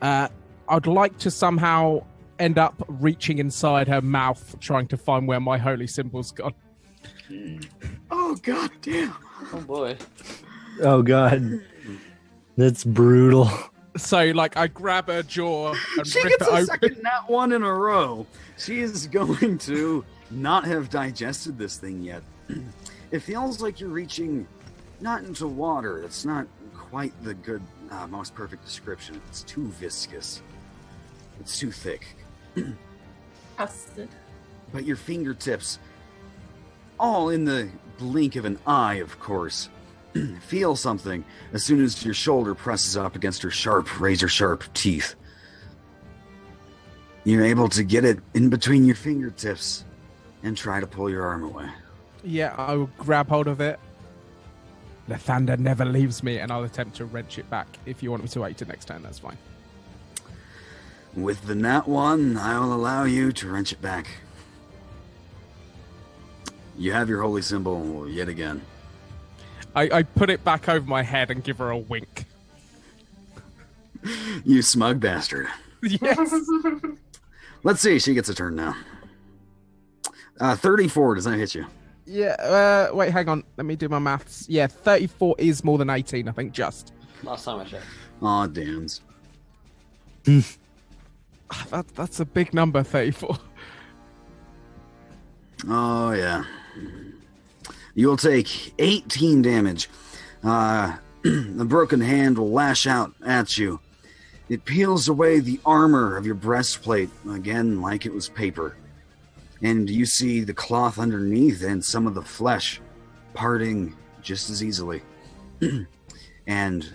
I'd like to somehow end up reaching inside her mouth, trying to find where my holy symbol's gone. Oh, god damn. Oh boy. Oh god, that's brutal. So, like, I grab her jaw and She rip gets it a open. second nat one in a row. She is going to not have digested this thing yet. It feels like you're reaching not into water. That's not quite the good, most perfect description. It's too viscous. It's too thick. Custard. But your fingertips, all in the blink of an eye, of course, feel something as soon as your shoulder presses up against her sharp, razor-sharp teeth. You're able to get it in between your fingertips and try to pull your arm away. Yeah, I will grab hold of it. The thunder never leaves me, and I'll attempt to wrench it back. If you want me to wait till next turn, that's fine. With the nat one, I will allow you to wrench it back. You have your holy symbol yet again. I put it back over my head and give her a wink. You smug bastard. Yes. Let's see, she gets a turn now. 34, does that hit you? Yeah, wait, hang on. Let me do my maths. Yeah, 34 is more than 18, I think, just. Last time I checked. Aw, Dan's. That's a big number, 34. Oh, yeah. You'll take 18 damage. A broken hand will lash out at you. It peels away the armor of your breastplate, again like it was paper. And you see the cloth underneath and some of the flesh parting just as easily. And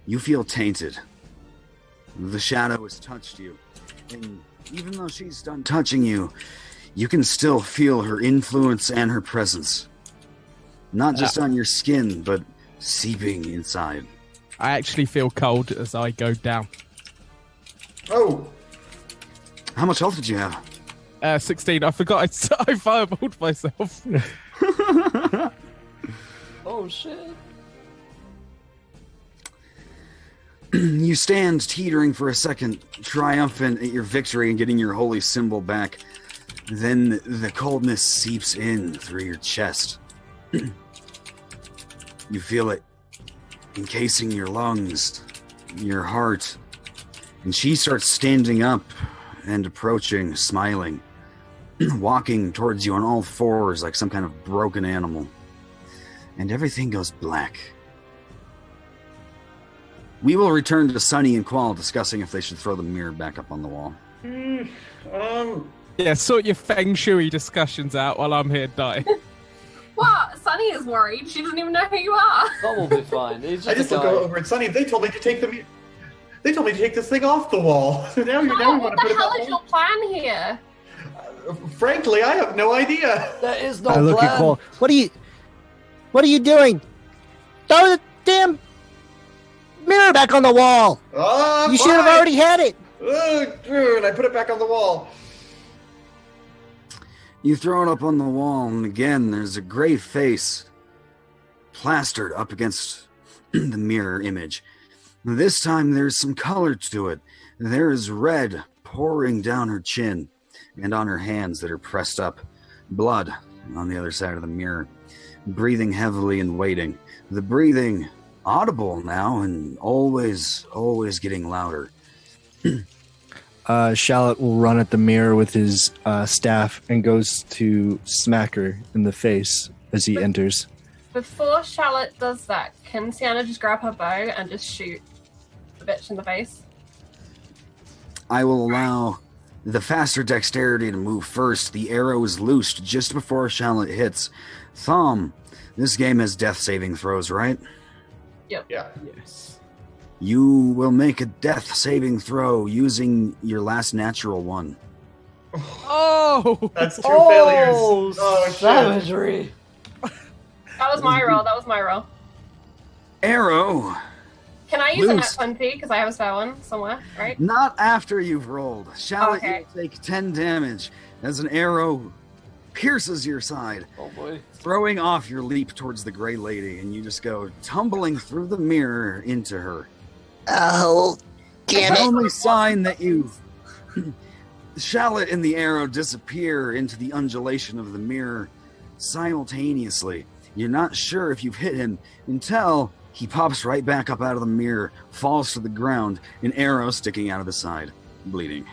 you feel tainted. The shadow has touched you. And even though she's done touching you, you can still feel her influence and her presence. Not just on your skin, but seeping inside. I actually feel cold as I go down. Oh, How much health did you have? 16. I forgot I fireballed myself. Oh shit. You stand teetering for a second, triumphant at your victory and getting your holy symbol back. Then the coldness seeps in through your chest. You feel it encasing your lungs, your heart. And she starts standing up and approaching, smiling, walking towards you on all fours like some kind of broken animal. And everything goes black. We will return to Sunny and Qual discussing if they should throw the mirror back up on the wall. Yeah, sort your feng shui discussions out while I'm here dying. What? Sunny is worried. She doesn't even know who you are. That will be fine. He's I just just a look guy. over at Sunny. They told me to take They told me to take this thing off the wall. So now we What want to put the it hell back is on. your plan here? Frankly, I have no idea. There is no I look plan. at Cole. What are you doing? Throw the damn mirror back on the wall. You should have Fine. already had it. And I put it back on the wall. You throw it up on the wall, and again, there's a gray face plastered up against the mirror image. This time, there's some color to it. There is red pouring down her chin and on her hands that are pressed up. Blood on the other side of the mirror. Breathing heavily and waiting. The breathing audible now and always getting louder. Shallot will run at the mirror with his staff and goes to smack her in the face as he enters. Before Charlotte does that, can Sienna just grab her bow and just shoot the bitch in the face? I will allow the faster dexterity to move first. The arrow is loosed just before Shallot hits. Thom, this game has death saving throws, right? Yep. Yeah. Yes. You will make a death saving throw using your last natural one. Oh! That's two failures. Oh, shit. savagery. That was my roll. That was my roll. Arrow, Can I use a nat Loose. 20 because I have a spare one somewhere, right? not after you've rolled. Shallot, Okay. you will take 10 damage as an arrow pierces your side, Oh boy. throwing off your leap towards the Gray Lady, and you just go tumbling through the mirror into her. Oh, damn The it. only sign that you've Shallot and the arrow disappear into the undulation of the mirror simultaneously. You're not sure if you've hit him until he pops right back up out of the mirror, falls to the ground, an arrow sticking out of the side, bleeding.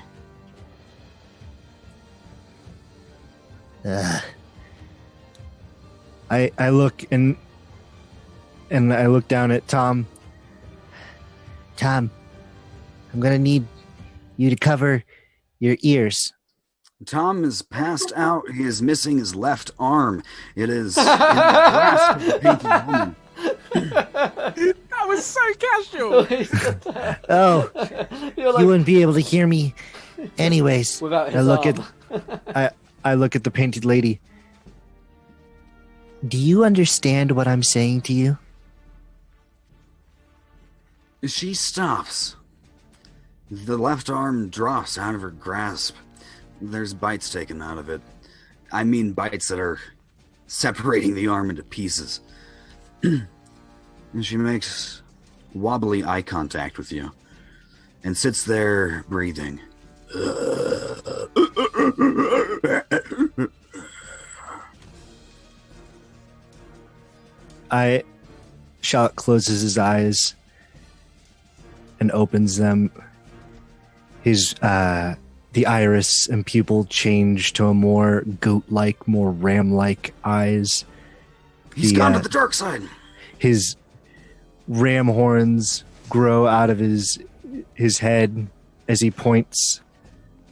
I look and I look down at Tom. Tom, I'm gonna need you to cover your ears. Tom is passed out. He is missing his left arm. It is in the grasp of the painted woman. That was so casual! Oh, You're like, you wouldn't be able to hear me anyways. without his I look arm. I look at the painted lady. Do you understand what I'm saying to you? She stops. The left arm drops out of her grasp. There's bites taken out of it. I mean bites that are separating the arm into pieces. And she makes wobbly eye contact with you and sits there breathing. Shallot closes his eyes and opens them. His the iris and pupil change to a more goat-like, more ram-like eyes. He's The, gone to the dark side. His ram horns grow out of his head as he points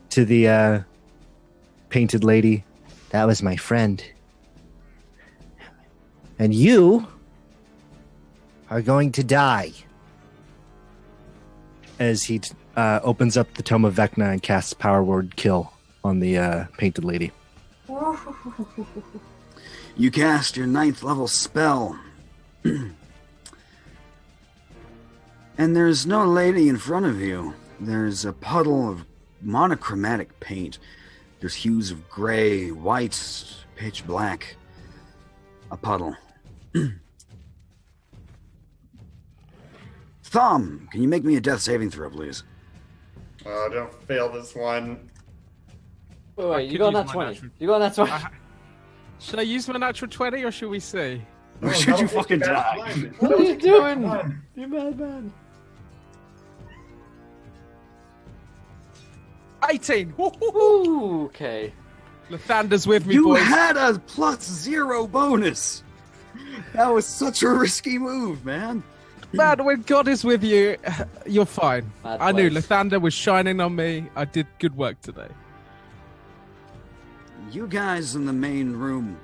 to the painted lady. That was my friend. And you are going to die. As he opens up the Tome of Vecna and casts Power Word Kill on the painted lady. You cast your 9th level spell. And there's no lady in front of you. There's a puddle of monochromatic paint. There's hues of gray, white, pitch black. A puddle. Thumb, can you make me a death saving throw, please? Oh, don't fail this one. Wait, you got that 20. You got that 20. Should I use my natural 20 or should we see? Or should you fucking die? What are you doing? You madman. 18! Ooh, okay. Lathander's with me, You boys. had a +0 bonus! That was such a risky move, man. Man, when God is with you, you're fine. Bad I knew place. Lathander was shining on me. I did good work today. You guys in the main room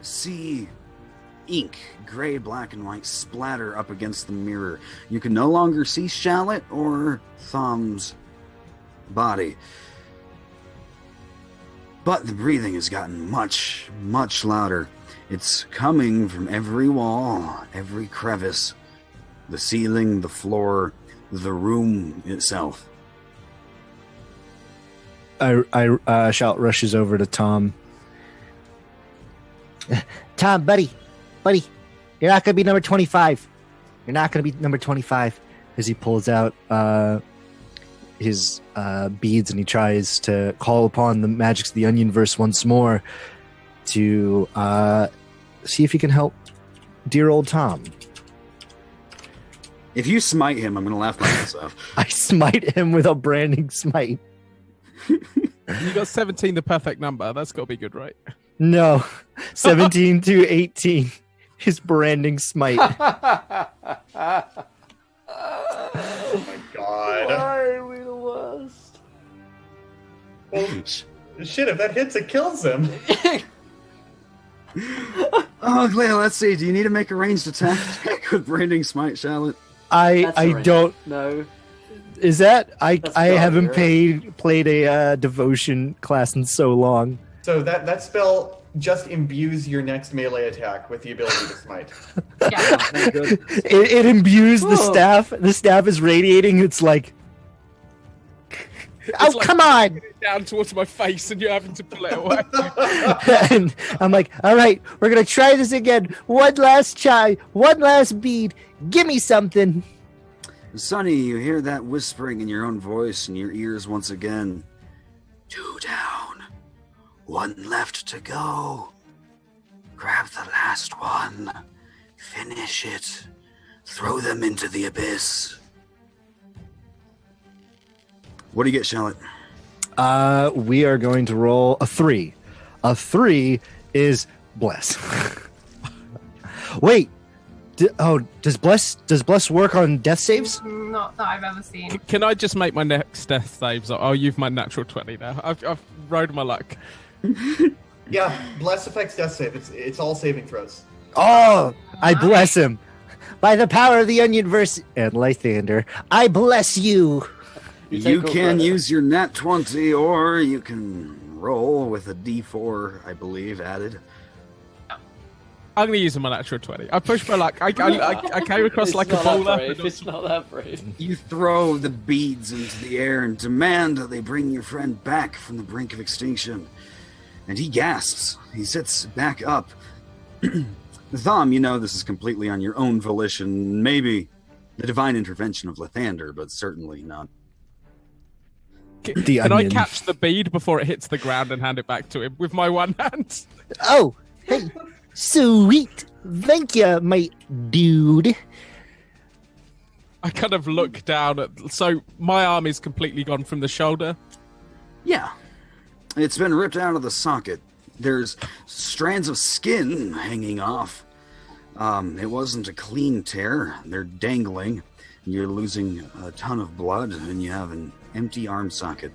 see ink, gray, black, and white, splatter up against the mirror. You can no longer see Shallot or Thumb's body. But the breathing has gotten much, much louder. It's coming from every wall, every crevice, the ceiling, the floor, the room itself. Shout rushes over to Tom. Tom, buddy, you're not going to be number 25. You're not going to be number 25. As he pulls out his beads and he tries to call upon the magics of the Onionverse once more to see if he can help dear old Tom. If you smite him, I'm going to laugh my ass off. I smite him with a branding smite. You got 17, the perfect number. That's got to be good, right? No, 17 to 18. His branding smite. Oh my god. Why are we the worst? Well, shit, if that hits, it kills him. Oh, Leia, let's see. Do you need to make a ranged attack with branding smite, Charlotte? That's I right. don't. No. Is that I That's haven't probably played a devotion class in so long. So that spell just imbues your next melee attack with the ability to smite. Yeah. Thank goodness. It imbues the Oh. staff. The staff is radiating. It's like, Oh, like- come on! Down towards my face and you're having to pull it away. and I'm like, all right, we're going to try this again. One last try, one last bead. Give me something. Sonny, you hear that whispering in your own voice in your ears once again. 2 down. 1 left to go. Grab the last one. Finish it. Throw them into the abyss. What do you get, Charlotte? we are going to roll a 3. A 3 is bless. Wait. Does bless work on death saves? Not that I've ever seen. Can I just make my next death saves? I'll use my natural 20 now. I've rode my luck. Yeah, bless affects death save. It's all saving throws. Oh, I bless him. By the power of the Onionverse And Lythander. I bless you. You take can over. use your nat 20, or you can roll with a d4, I believe, added. I'm going to use my natural 20. I pushed my luck. I came across It's like a not that bowler. brave. It's not that brave. You throw the beads into the air and demand that they bring your friend back from the brink of extinction. And he gasps. He sits back up. Thom, you know this is completely on your own volition. Maybe the divine intervention of Lathander, but certainly not. The Can I onion. catch the bead before it hits the ground and hand it back to him with my one hand? Oh, hey, sweet. Thank you, my dude. I kind of look down at... So my arm is completely gone from the shoulder. Yeah. It's been ripped out of the socket. There's strands of skin hanging off. It wasn't a clean tear. They're dangling. You're losing a ton of blood, and you have an empty arm socket.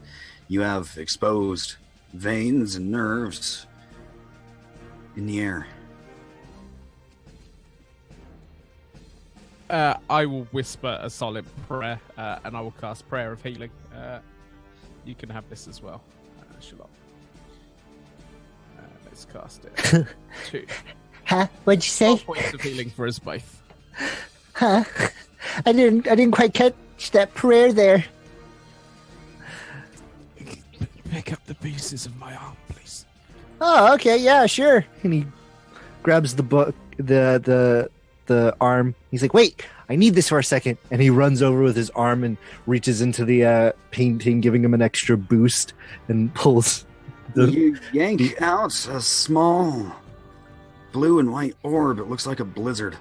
You have exposed veins and nerves in the air. I will whisper a solid prayer, and I will cast Prayer of Healing. You can have this as well, Shalom. Let's cast it. 2. Huh? What'd you say? 12 points of healing for us both. Huh? I didn't quite catch that prayer there. Pick up the pieces of my arm, please. Oh, okay, yeah, sure. And he grabs the book, the arm. He's like, "Wait, I need this for a second." And he runs over with his arm and reaches into the painting, giving him an extra boost, and pulls. You yank out a small blue and white orb. It looks like a blizzard.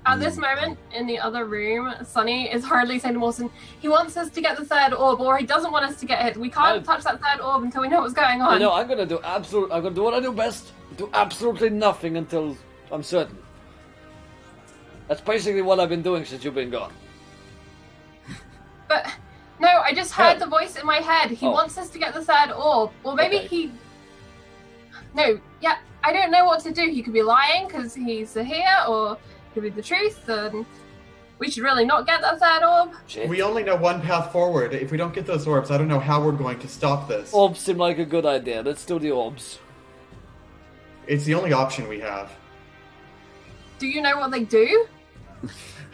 At this moment, in the other room, Sonny is hurriedly saying to Mawson, he wants us to get the third orb, or he doesn't want us to get it. We can't touch that third orb until we know what's going on. I know, I'm gonna do what I do best. Do absolutely nothing until I'm certain. That's basically what I've been doing since you've been gone. But, no, I just heard the voice in my head. He wants us to get the third orb. Or maybe No, yeah, I don't know what to do. He could be lying because he's Zehir, or could be the truth, and we should really not get that third orb. We only know one path forward. If we don't get those orbs, I don't know how we're going to stop this. Orbs seem like a good idea. Let's do the orbs. It's the only option we have. Do you know what they do?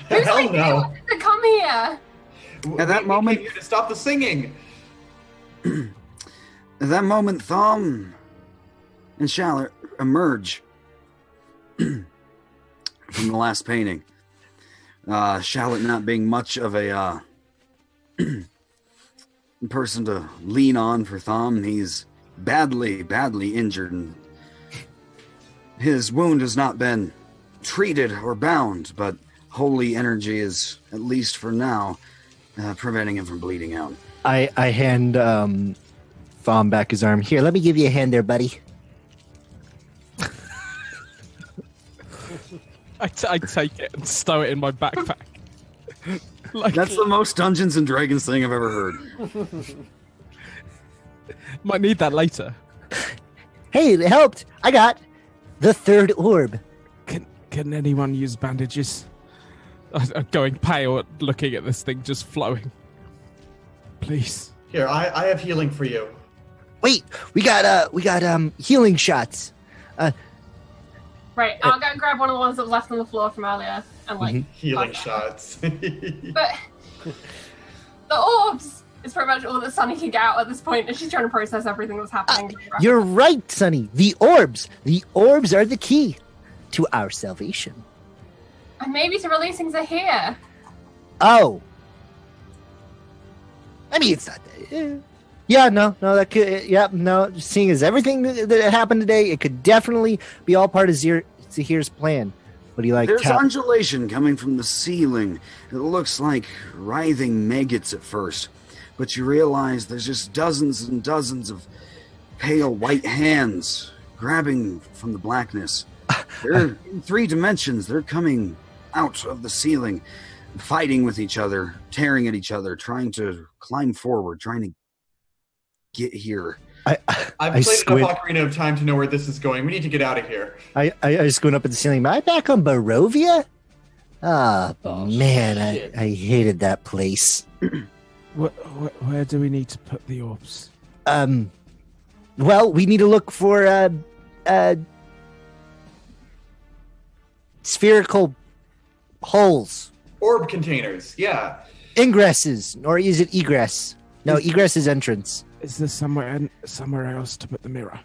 Hell no. To come here. At that moment, we came here to stop the singing. At that moment, Thom and Shallot emerge from the last painting. Shallot not being much of a person to lean on for Thom. He's badly injured, and his wound has not been treated or bound, but holy energy is, at least for now, preventing him from bleeding out. I hand Thom back his arm. Here, let me give you a hand there, buddy. I take it and stow it in my backpack. That's the most Dungeons and Dragons thing I've ever heard. Might need that later. Hey, it helped. I got the third orb. Can anyone use bandages? I'm going pale looking at this thing just flowing. Please. Here, I have healing for you. Wait, we got healing shots. Right, I'll go and grab one of the ones that was left on the floor from earlier and healing shots. But the orbs is pretty much all that Sunny can get out at this point, and she's trying to process everything that's happening. You're right, Sonny. The orbs are the key to our salvation. And maybe to releasing Zehir. Oh. I mean, it's not that. Yeah, no, that could. Yeah, no. Seeing as everything that happened today, it could definitely be all part of Zehir's plan. What do you like? There's undulation coming from the ceiling. It looks like writhing maggots at first, but you realize there's just dozens and dozens of pale white hands grabbing from the blackness. They're in 3 dimensions. They're coming out of the ceiling, fighting with each other, tearing at each other, trying to climb forward, trying to get here. I've played enough Ocarina of Time to know where this is going. We need to get out of here. I squint up at the ceiling. Am I back on Barovia? Oh man, I hated that place. Where do we need to put the orbs? Well, we need to look for spherical holes. Orb containers, yeah. Ingresses, or is it egress? No, egress is entrance. Is there somewhere else to put the mirror?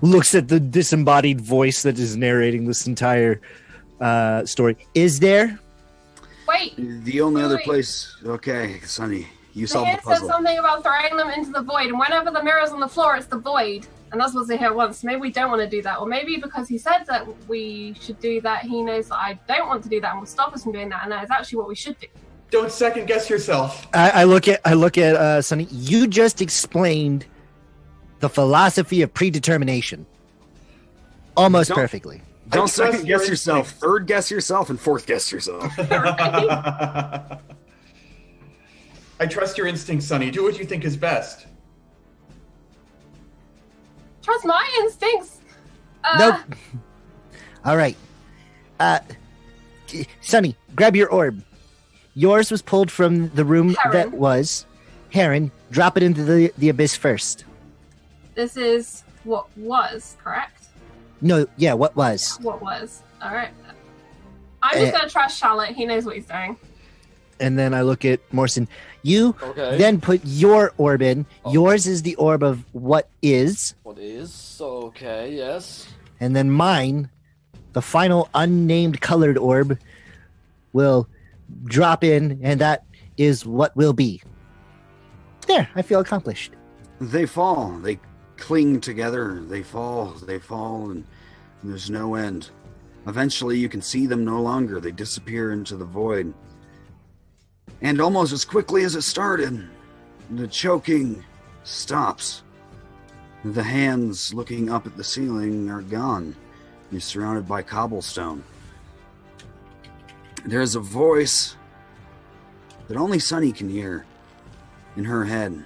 Looks at the disembodied voice that is narrating this entire story. Is there? Wait. The only other place. Okay, Sonny, you solved the Zehir puzzle. said something about throwing them into the void, and whenever the mirror's on the floor, it's the void. And that's what Zehir wants. Maybe we don't want to do that. Or maybe because he said that we should do that, he knows that I don't want to do that and will stop us from doing that, and that is actually what we should do. Don't second guess yourself. I look at Sonny. You just explained the philosophy of predetermination. almost Don't- perfectly. Don't trust second your guess yourself, instinct. third guess yourself, and fourth guess yourself. I trust your instinct, Sonny. Do what you think is best. Trust my instincts. Nope. All right. Sonny, grab your orb. Yours was pulled from the room Heron. that was. Heron, drop it into the abyss first. This is what was, correct? No, yeah, what was? What was. Alright. I'm just gonna trust Charlotte. He knows what he's doing. And then I look at Morrison. You Okay. then put your orb in. Yours is the orb of what is. What is? Okay, yes. And then mine, the final unnamed colored orb, will drop in, and that is what will be. There, I feel accomplished. They fall. They cling together. They fall, and there's no end. Eventually, you can see them no longer. They disappear into the void. And almost as quickly as it started, the choking stops. The hands looking up at the ceiling are gone. You're surrounded by cobblestone. There's a voice that only Sunny can hear in her head.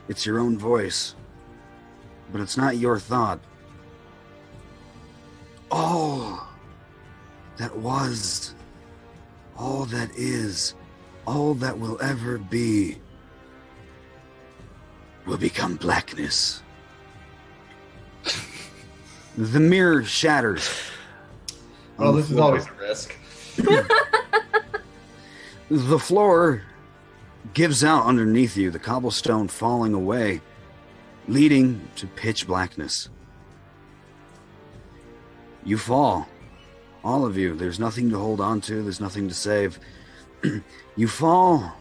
It's your own voice, but it's not your thought. All that was, all that is, all that will ever be will become blackness. The mirror shatters. Well, this is always a risk. The floor gives out underneath you, the cobblestone falling away, leading to pitch blackness. You fall. All of you. There's nothing to hold on to. There's nothing to save. You fall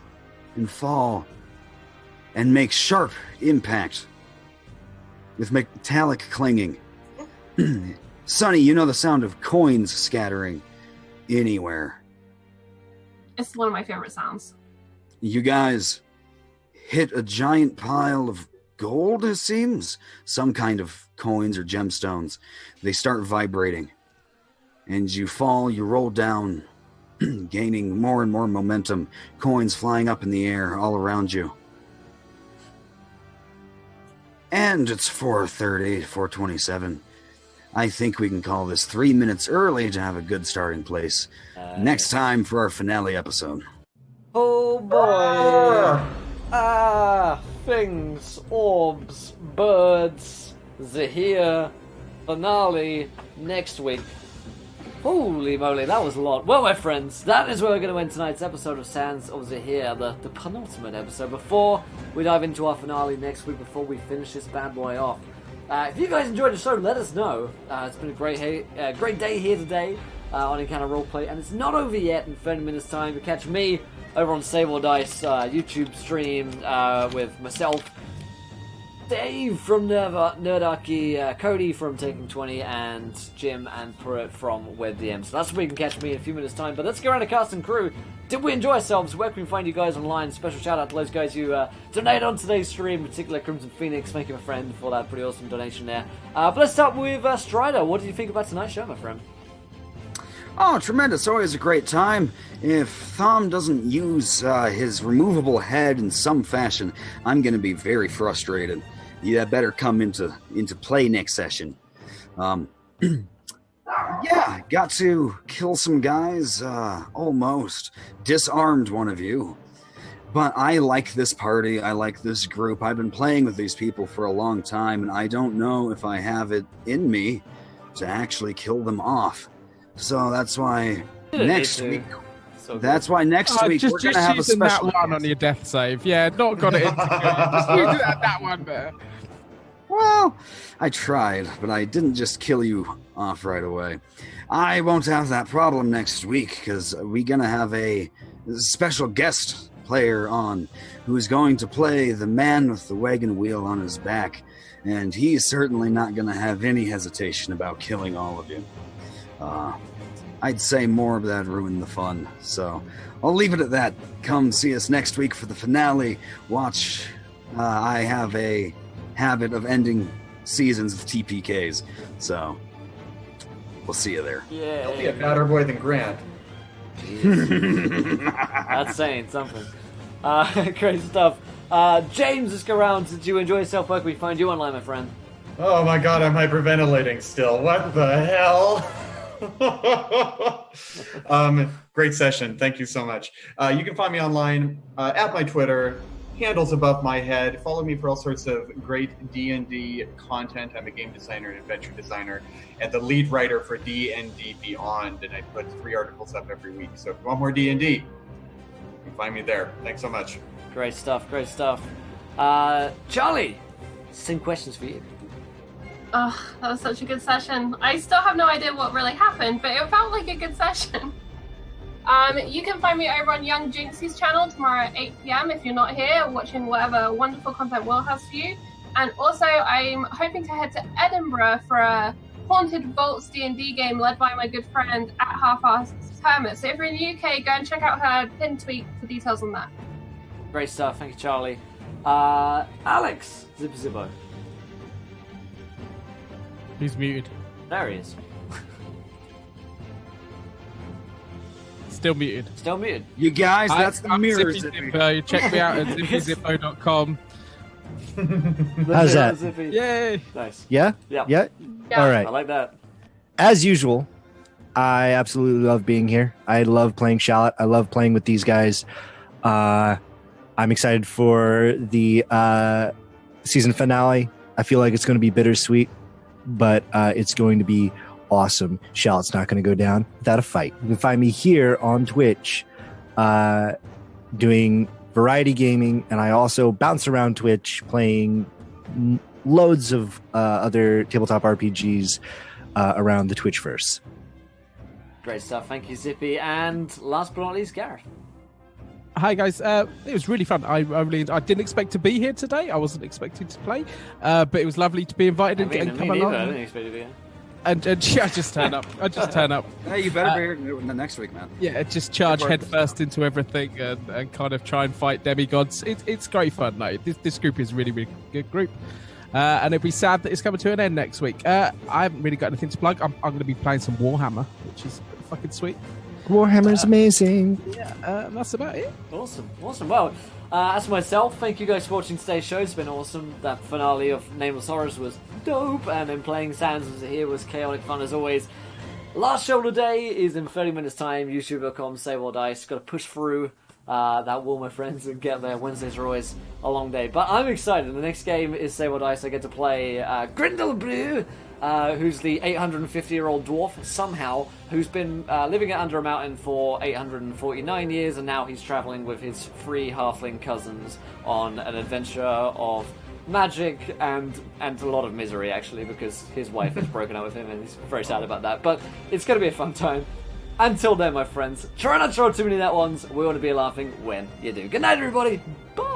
and make sharp impact with metallic clanging. Sonny, you know the sound of coins scattering anywhere. It's one of my favorite sounds. You guys hit a giant pile of gold, it seems. Some kind of coins or gemstones. They start vibrating. And you fall, you roll down, gaining more and more momentum. Coins flying up in the air all around you. And it's 4:30, 4:27. I think we can call this 3 minutes early to have a good starting place. Next time for our finale episode. Oh boy! Things, orbs, birds, Zehir, finale next week. Holy moly, that was a lot. Well, my friends, that is where we're going to end tonight's episode of Sands of Zehir, the penultimate episode, before we dive into our finale next week, before we finish this bad boy off. If you guys enjoyed the show, let us know. It's been a great day here today on Encounter Roleplay, and it's not over yet. In 30 minutes' time, to catch me over on Sable Dice YouTube stream with myself, Dave from Nerdarchy, Cody from Taking 20, and Jim and Pruitt from Web DM. So that's where you can catch me in a few minutes' time. But let's get around the cast and crew. Did we enjoy ourselves? Where can we find you guys online? Special shout out to those guys who donated on today's stream, in particular Crimson Phoenix. Thank you, my friend, for that pretty awesome donation there. But let's start with Strider. What did you think about tonight's show, my friend? Oh, tremendous. Always a great time. If Thom doesn't use his removable head in some fashion, I'm going to be very frustrated. Yeah, better come into play next session. Yeah, got to kill some guys, almost. Disarmed one of you. But I like this party, I like this group. I've been playing with these people for a long time, and I don't know if I have it in me to actually kill them off. So that's why next week... That's why next week we're going to have a special... Just using that one on your death save. Yeah, not got it into Just using that one there. Well, I tried, but I didn't just kill you off right away. I won't have that problem next week, because we're going to have a special guest player on who's going to play the man with the wagon wheel on his back, and he's certainly not going to have any hesitation about killing all of you. I'd say more of that ruined the fun, so I'll leave it at that. Come see us next week for the finale. Watch. I have a habit of ending seasons of TPKs. So we'll see you there. Yeah. He'll be a badder boy than Grant. That's saying something. Great stuff. James, let's go around. Did you enjoy yourself? Where can we find you online, my friend? Oh my god, I'm hyperventilating still. What the hell? Great session. Thank you so much. You can find me online at my Twitter, handles above my head. Follow me for all sorts of great D&D content. I'm a game designer and adventure designer and the lead writer for D&D Beyond, and I put 3 articles up every week. So if you want more D&D, you can find me there. Thanks so much. Great stuff. Great stuff. Charlie, same questions for you. Oh, that was such a good session. I still have no idea what really happened, but it felt like a good session. You can find me over on Young Jinxie's channel tomorrow at 8 p.m. if you're not here, watching whatever wonderful content Will has for you. And also, I'm hoping to head to Edinburgh for a Haunted Vaults D&D game led by my good friend at Half-Assed Hermit. So if you're in the UK, go and check out her pinned tweet for details on that. Great stuff. Thank you, Charlie. Alex, Zippo. He's muted. There he is. Still muted. Still muted. You guys, that's the I'm mirror. Zippy Zippo. Check me out at zippyzippo.com. How's that? Zippy. Yay! Nice. Yeah? Yeah. Yeah? Yeah. All right. I like that. As usual, I absolutely love being here. I love playing Shallot. I love playing with these guys. I'm excited for the season finale. I feel like it's going to be bittersweet, but it's going to be awesome. Shallot's not going to go down without a fight. You can find me here on Twitch doing variety gaming, and I also bounce around Twitch playing loads of other tabletop RPGs around the Twitchverse. Great stuff. Thank you, Zippy. And last but not least, Gareth. Hi guys, it was really fun. I didn't expect to be here today. I wasn't expecting to play, but it was lovely to be invited and come along. I didn't expect to be here. And yeah, I just turn up. Hey, you better be here next week, man. Yeah, just charge headfirst into everything and kind of try and fight demigods. It's great fun. Like, this group is a really, really good group. And it'd be sad that it's coming to an end next week. I haven't really got anything to plug. I'm going to be playing some Warhammer, which is fucking sweet. Warhammer's amazing. Yeah, that's about it. Awesome. Well, as for myself, thank you guys for watching today's show. It's been awesome. That finale of Nameless Horrors was dope, and then playing Sands of Zehir was chaotic fun as always. Last show today is in 30 minutes time. YouTube.com/SaveAllDice. Got to push through that wall, my friends, and get there. Wednesdays are always a long day, but I'm excited. The next game is Save or Dice. I get to play Grindelbrew, who's the 850-year-old dwarf, somehow, who's been living under a mountain for 849 years, and now he's traveling with his 3 halfling cousins on an adventure of magic and a lot of misery, actually, because his wife has broken up with him, and he's very sad about that. But it's going to be a fun time. Until then, my friends, try not to throw too many net ones. We want to be laughing when you do. Good night, everybody. Bye.